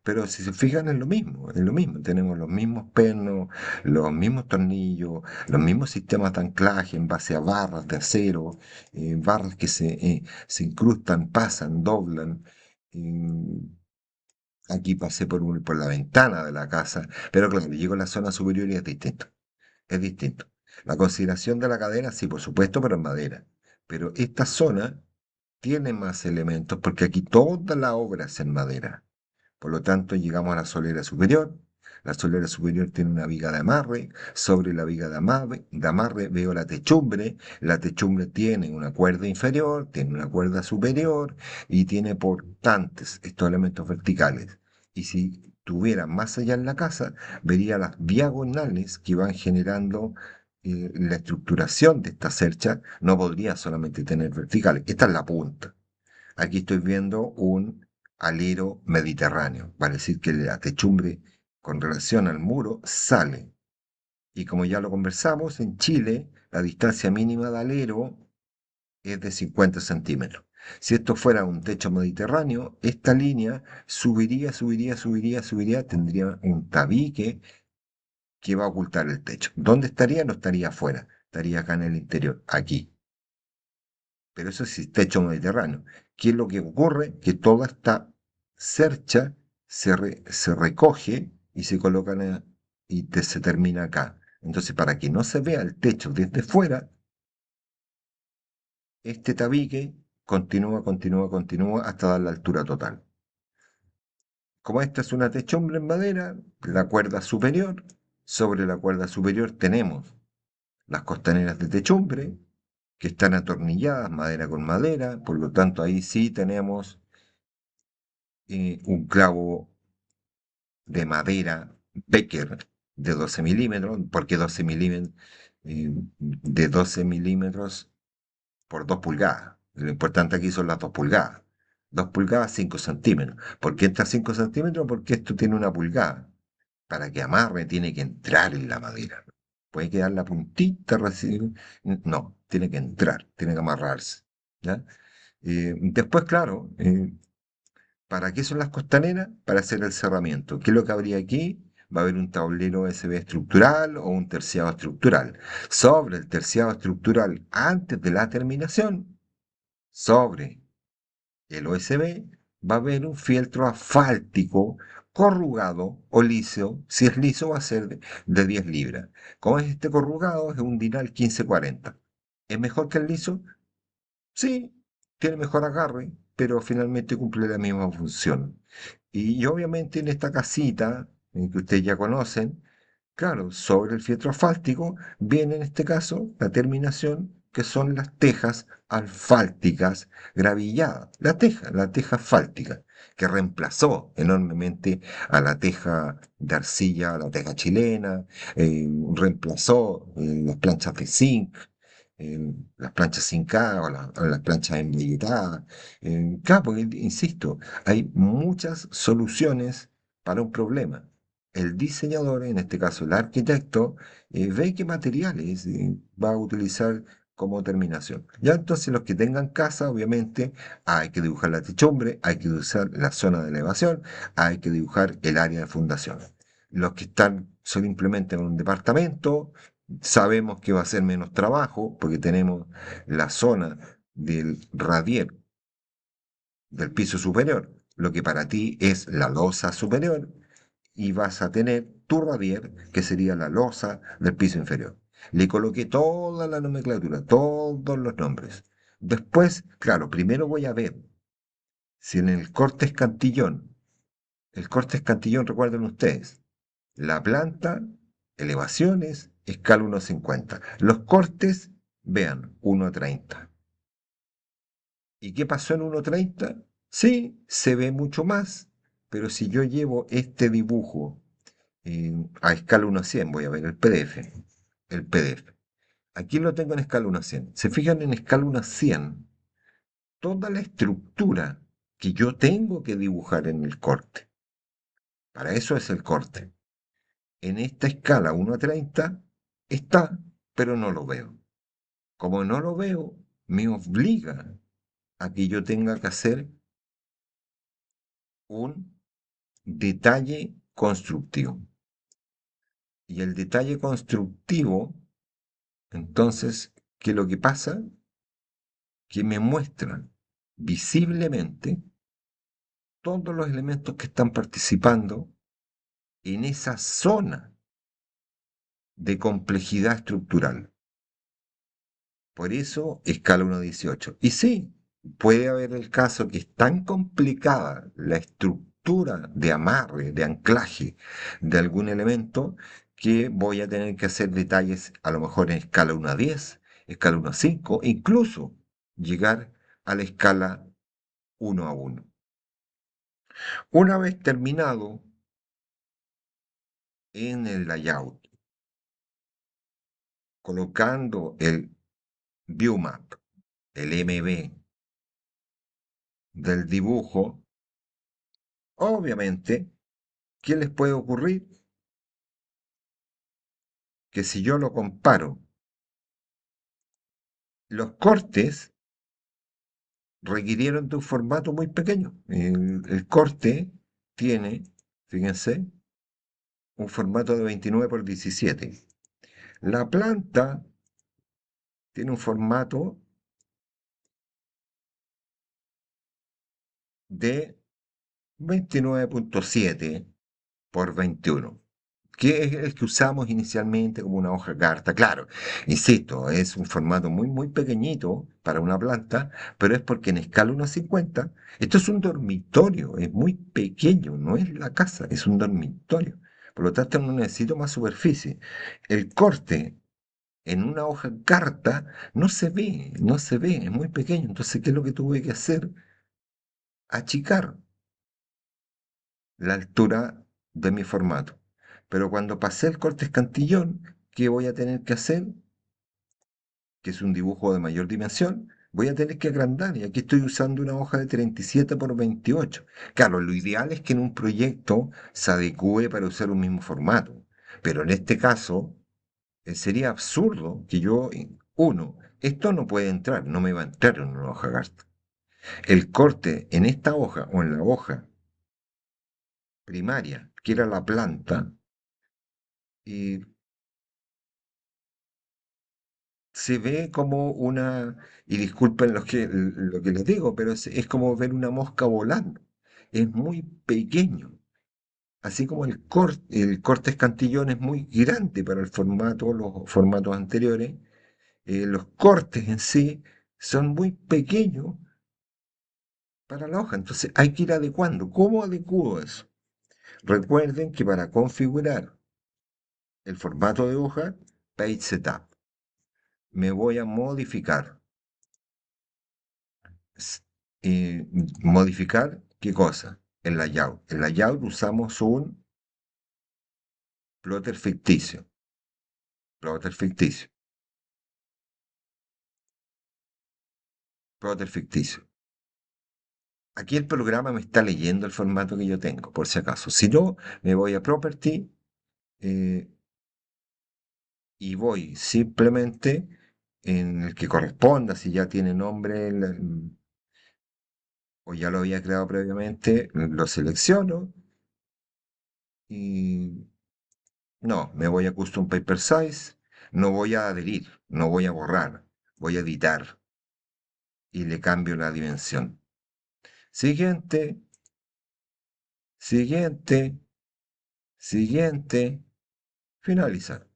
Speaker 1: pero si se fijan es lo mismo, es lo mismo. Tenemos los mismos pernos, los mismos tornillos, los mismos sistemas de anclaje en base a barras de acero, barras que se incrustan, pasan, doblan. eh, Aquí pasé por la ventana de la casa, pero claro, llego a la zona superior y es distinto. Es distinto. La consideración de la cadera, sí, por supuesto, pero en madera. Pero esta zona tiene más elementos porque aquí toda la obra es en madera. Por lo tanto, llegamos a la solera superior. La solera superior tiene una viga de amarre, sobre la viga de amarre veo la techumbre tiene una cuerda inferior, tiene una cuerda superior y tiene portantes, estos elementos verticales. Y si tuviera más allá en la casa, vería las diagonales que van generando la estructuración de esta cercha. No podría solamente tener verticales. Esta es la punta. Aquí estoy viendo un alero mediterráneo, vale decir que la techumbre con relación al muro sale. Y como ya lo conversamos, en Chile la distancia mínima de alero es de 50 centímetros. Si esto fuera un techo mediterráneo, esta línea subiría, subiría, subiría, subiría, tendría un tabique que va a ocultar el techo. ¿Dónde estaría? No estaría afuera, estaría acá en el interior, aquí. Pero eso es techo mediterráneo. ¿Qué es lo que ocurre? Que toda esta cercha se recoge y se coloca se termina acá. Entonces, para que no se vea el techo desde fuera, este tabique continúa, continúa, continúa hasta dar la altura total. Como esta es una techumbre en madera, la cuerda superior, sobre la cuerda superior tenemos las costaneras de techumbre, que están atornilladas madera con madera, por lo tanto ahí sí tenemos un clavo de madera Becker de 12 milímetros, porque 12 milímetros, de 12 milímetros por 2 pulgadas. Lo importante aquí son las 2 pulgadas. 2 pulgadas, 5 centímetros. ¿Por qué entra 5 centímetros? Porque esto tiene una pulgada. Para que amarre tiene que entrar en la madera. Puede quedar la puntita recién. No, tiene que entrar, tiene que amarrarse. ¿Ya? Después, claro, ¿para qué son las costaneras? Para hacer el cerramiento. ¿Qué es lo que habría aquí? Va a haber un tablero USB estructural o un terciado estructural. Sobre el terciado estructural, antes de la terminación, sobre el USB, va a haber un fieltro asfáltico corrugado o liso. Si es liso, va a ser de 10 libras. ¿Cómo es este corrugado? Es un Dinal 1540. ¿Es mejor que el liso? Sí, tiene mejor agarre, pero finalmente cumple la misma función. Y obviamente en esta casita, que ustedes ya conocen, claro, sobre el fieltro asfáltico viene en este caso la terminación que son las tejas asfálticas gravilladas. La teja asfáltica, que reemplazó enormemente a la teja de arcilla, a la teja chilena, reemplazó las planchas de zinc, las planchas sin K o las planchas embelletadas. Claro, porque, insisto, hay muchas soluciones para un problema. El diseñador, en este caso el arquitecto, ve qué materiales va a utilizar como terminación. Ya entonces los que tengan casa, obviamente, hay que dibujar la techumbre, hay que dibujar la zona de elevación, hay que dibujar el área de fundación. Los que están simplemente en un departamento, sabemos que va a ser menos trabajo porque tenemos la zona del radier del piso superior, lo que para ti es la losa superior, y vas a tener tu radier, que sería la losa del piso inferior. Le coloqué toda la nomenclatura, todos los nombres. Después, claro, primero voy a ver si en el corte escantillón, recuerden ustedes, la planta, elevaciones, escala 1,50. Los cortes, vean, 1,30. ¿Y qué pasó en 1,30? Sí, se ve mucho más, pero si yo llevo este dibujo a escala 1,100, voy a ver el PDF. Aquí lo tengo en escala 1,100. Se fijan en escala 1,100, toda la estructura que yo tengo que dibujar en el corte. Para eso es el corte. En esta escala 1,30 está, pero no lo veo. Como no lo veo, me obliga a que yo tenga que hacer un detalle constructivo. Y el detalle constructivo, entonces, ¿qué es lo que pasa? Que me muestran visiblemente todos los elementos que están participando en esa zona de complejidad estructural. Por eso, escala 1,18. Y sí, puede haber el caso que es tan complicada la estructura estructura de amarre, de anclaje de algún elemento que voy a tener que hacer detalles a lo mejor en escala 1 a 10, escala 1 a 5, incluso llegar a la escala 1 a 1. Una vez terminado en el layout, colocando el viewmap, el MB del dibujo, obviamente, ¿qué les puede ocurrir? Que si yo lo comparo, los cortes requirieron de un formato muy pequeño. El corte tiene, fíjense, un formato de 29 por 17. La planta tiene un formato de 29.7 por 21, que es el que usamos inicialmente como una hoja carta. Claro, insisto, es un formato muy, muy pequeñito para una planta, pero es porque en escala 1:50, esto es un dormitorio, es muy pequeño, no es la casa, es un dormitorio. Por lo tanto, no necesito más superficie. El corte en una hoja carta no se ve, es muy pequeño. Entonces, ¿qué es lo que tuve que hacer? Achicar la altura de mi formato. Pero cuando pasé el corte escantillón, ¿qué voy a tener que hacer? Que es un dibujo de mayor dimensión, voy a tener que agrandar. Y aquí estoy usando una hoja de 37 por 28. Claro, lo ideal es que en un proyecto se adecue para usar un mismo formato. Pero en este caso, sería absurdo que yo, esto no puede entrar, no me va a entrar en una hoja Gart. El corte en esta hoja o en la hoja primaria, que era la planta, y se ve como una, y disculpen lo que les digo, pero es como ver una mosca volando. Es muy pequeño. Así como el corte escantillón es muy grande para el formato, los formatos anteriores, los cortes en sí son muy pequeños para la hoja. Entonces hay que ir adecuando. ¿Cómo adecuo eso? Recuerden que para configurar el formato de hoja, Page Setup, me voy a modificar. S- Modificar, ¿qué cosa? El layout. El layout usamos un plotter ficticio. Plotter ficticio. Plotter ficticio. Aquí el programa me está leyendo el formato que yo tengo, por si acaso. Si no, me voy a Property eh, y voy simplemente en el que corresponda, si ya tiene nombre o ya lo había creado previamente, lo selecciono y no, me voy a Custom Paper Size, no voy a adherir, no voy a borrar, voy a editar y le cambio la dimensión. Siguiente, siguiente, siguiente, finalizar.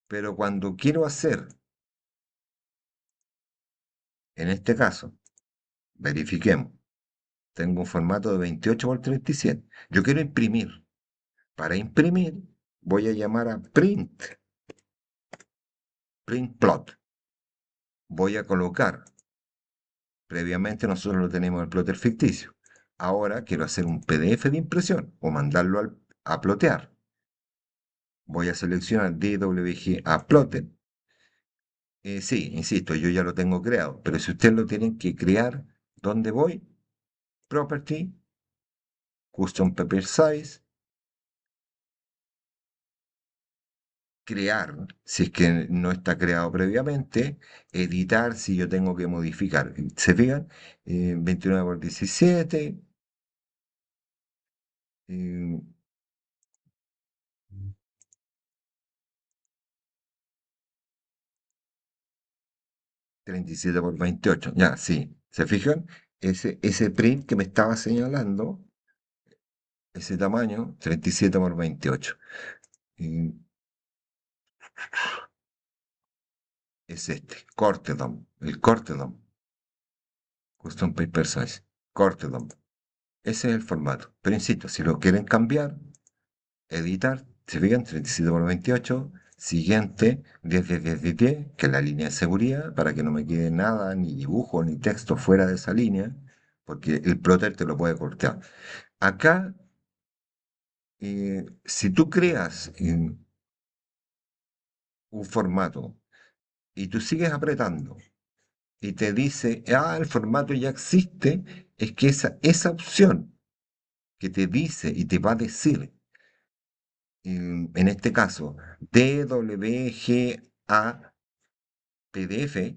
Speaker 1: Pero cuando quiero hacer, en este caso, verifiquemos, tengo un formato de 28 por 37. Yo quiero imprimir. Para imprimir, voy a llamar a print plot. Voy a colocar, previamente nosotros lo tenemos en el plotter ficticio. Ahora quiero hacer un PDF de impresión o mandarlo a plotear. Voy a seleccionar DWG a plotter. Sí, insisto, yo ya lo tengo creado, pero si ustedes lo tienen que crear, ¿dónde voy? Property, Custom Paper Size, crear, si es que no está creado previamente, editar si yo tengo que modificar. ¿Se fijan? 29 por 17, eh, 37 por 28. Ya, sí. ¿Se fijan? Ese print que me estaba señalando, ese tamaño, 37 por 28. eh, es este, Cortedom, el Cortedom, Custom Paper Size, Cortedom. Ese es el formato. Pero insisto, si lo quieren cambiar, editar, se fijan, 37 por 28, siguiente, 10, 10, 10, 10, 10, que es la línea de seguridad, para que no me quede nada, ni dibujo, ni texto fuera de esa línea, porque el plotter te lo puede cortar. Acá, si tú creas un formato y tú sigues apretando y te dice, ah, el formato ya existe, es que esa opción que te dice y te va a decir, en este caso, DWGA PDF,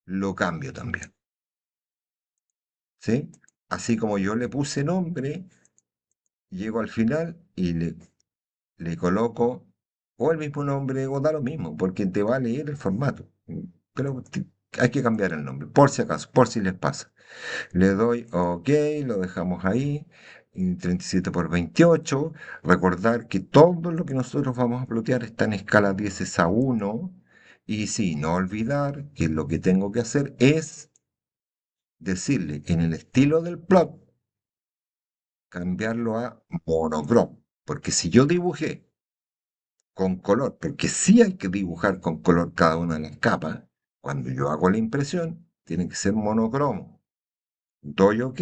Speaker 1: lo cambio también, ¿sí? Así como yo le puse nombre, llego al final y le coloco o el mismo nombre o da lo mismo, porque te va a leer el formato. Pero hay que cambiar el nombre, por si acaso, por si les pasa. Le doy OK, lo dejamos ahí, y 37 por 28. Recordar que todo lo que nosotros vamos a plotear está en escala 10 a 1. Y sí, no olvidar que lo que tengo que hacer es decirle en el estilo del plot, cambiarlo a monocrom. Porque si yo dibujé con color, porque sí hay que dibujar con color cada una de las capas, cuando yo hago la impresión, tiene que ser monocromo. Doy OK,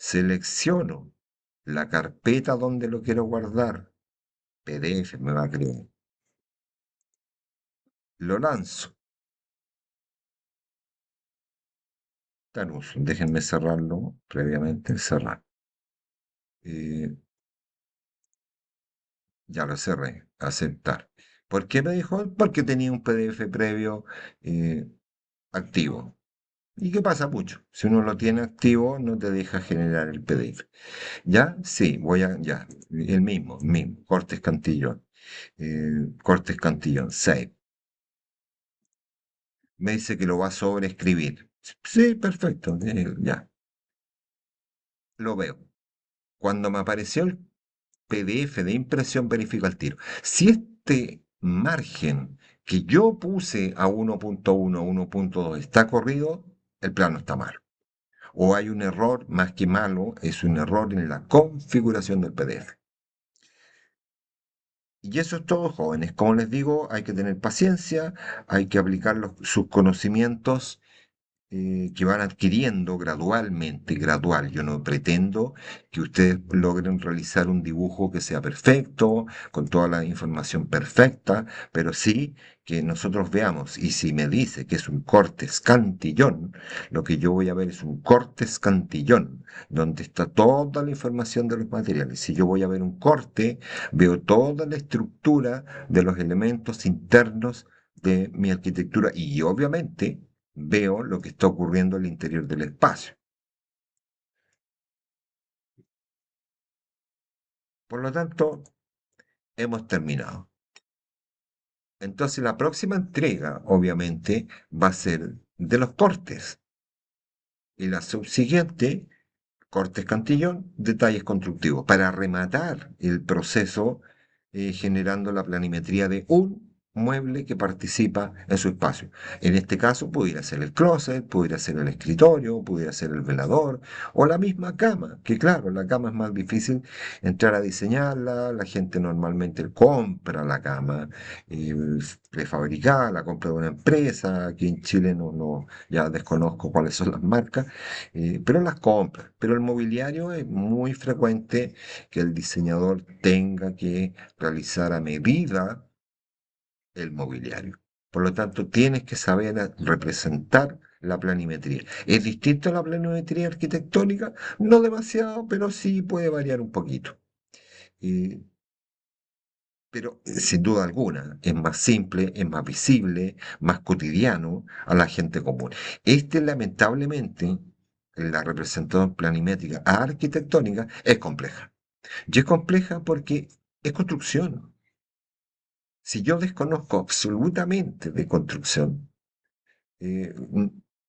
Speaker 1: selecciono la carpeta donde lo quiero guardar, PDF me va a crear, lo lanzo, está en uso, déjenme cerrarlo previamente, cerrar. Eh, ya lo cerré, aceptar. ¿Por qué me dijo? Porque tenía un PDF previo eh, activo. ¿Y qué pasa mucho? Si uno lo tiene activo, no te deja generar el PDF. ¿Ya? Sí, ya, el mismo, Cortes Cantillón. Cortes Cantillón, save. Me dice que lo va a sobreescribir. Sí, perfecto, ya, lo veo. Cuando me apareció el PDF de impresión, verifico al tiro. Si este margen que yo puse a 1.1, 1.2 está corrido, el plano está malo. O hay un error, más que malo, es un error en la configuración del PDF. Y eso es todo, jóvenes. Como les digo, hay que tener paciencia, hay que aplicar sus conocimientos que van adquiriendo gradualmente, gradual. Yo no pretendo que ustedes logren realizar un dibujo que sea perfecto, con toda la información perfecta, pero sí que nosotros veamos, y si me dice que es un corte escantillón, lo que yo voy a ver es un corte escantillón, donde está toda la información de los materiales. Si yo voy a ver un corte, veo toda la estructura de los elementos internos de mi arquitectura y obviamente veo lo que está ocurriendo al interior del espacio. Por lo tanto, hemos terminado. Entonces, la próxima entrega, obviamente, va a ser de los cortes. Y la subsiguiente, cortes Cantillón, detalles constructivos, para rematar el proceso generando la planimetría de un mueble que participa en su espacio. En este caso pudiera ser el closet, pudiera ser el escritorio, pudiera ser el velador o la misma cama, que claro, la cama es más difícil entrar a diseñarla, la gente normalmente compra la cama eh, prefabricada, la compra de una empresa, aquí en Chile ya desconozco cuáles son las marcas, pero las compra. Pero el mobiliario es muy frecuente que el diseñador tenga que realizar a medida el mobiliario. Por lo tanto, tienes que saber representar la planimetría. ¿Es distinto a la planimetría arquitectónica? No demasiado, pero sí puede variar un poquito. Eh, pero sin duda alguna es más simple, es más visible, más cotidiano a la gente común. Lamentablemente, la representación planimétrica arquitectónica es compleja. Y es compleja porque es construcción. Si yo desconozco absolutamente de construcción,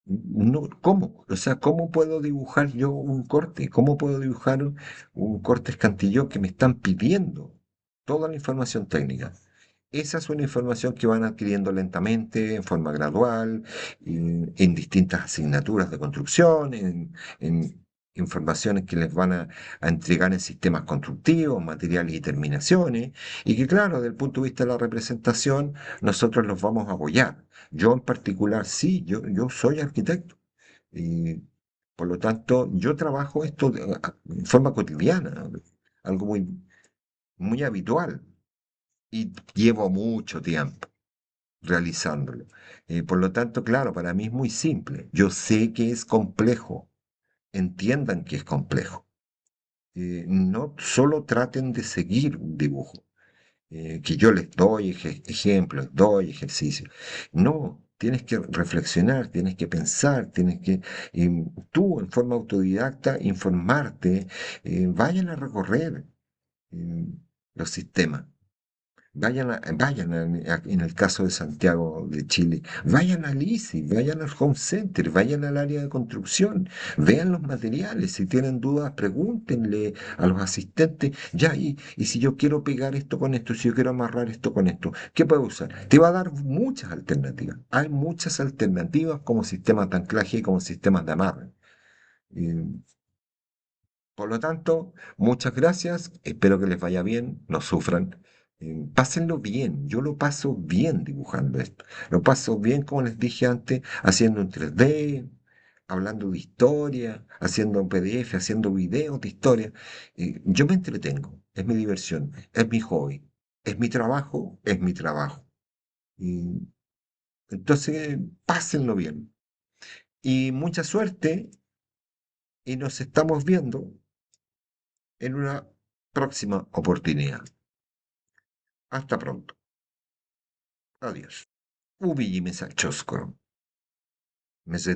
Speaker 1: no, ¿cómo? O sea, ¿cómo puedo dibujar yo un corte? ¿Cómo puedo dibujar un corte escantillón que me están pidiendo toda la información técnica? Esa es una información que van adquiriendo lentamente, en forma gradual, en distintas asignaturas de construcción, en informaciones que les van a entregar en sistemas constructivos, materiales y terminaciones, y que claro, desde el punto de vista de la representación, nosotros los vamos a apoyar. Yo en particular, sí, yo soy arquitecto. Y por lo tanto, yo trabajo esto en forma cotidiana, algo muy habitual, y llevo mucho tiempo realizándolo. Por lo tanto, claro, para mí es muy simple. Yo sé que es complejo. Entiendan que es complejo. No solo traten de seguir un dibujo, que yo les doy ejemplos, doy ejercicios. No, tienes que reflexionar, tienes que pensar, tienes que tú en forma autodidacta informarte. Vayan a recorrer eh, los sistemas. En el caso de Santiago de Chile, vayan al ICI, vayan al Home Center, vayan al área de construcción, vean los materiales, si tienen dudas, pregúntenle a los asistentes, ya, y si yo quiero pegar esto con esto, si yo quiero amarrar esto con esto, ¿qué puedo usar? Te va a dar muchas alternativas. Hay muchas alternativas como sistemas de anclaje y como sistemas de amarre. Eh, por lo tanto, muchas gracias, espero que les vaya bien, no sufran, pásenlo bien, yo lo paso bien dibujando esto, lo paso bien, como les dije antes, haciendo en 3D, hablando de historia, haciendo un PDF, haciendo videos de historia. Yo me entretengo, es mi diversión, es mi hobby, es mi trabajo, es mi trabajo. Y entonces, pásenlo bien. Y mucha suerte y nos estamos viendo en una próxima oportunidad. Hasta pronto. Adiós. Uvidíme sa čoskoro. Meze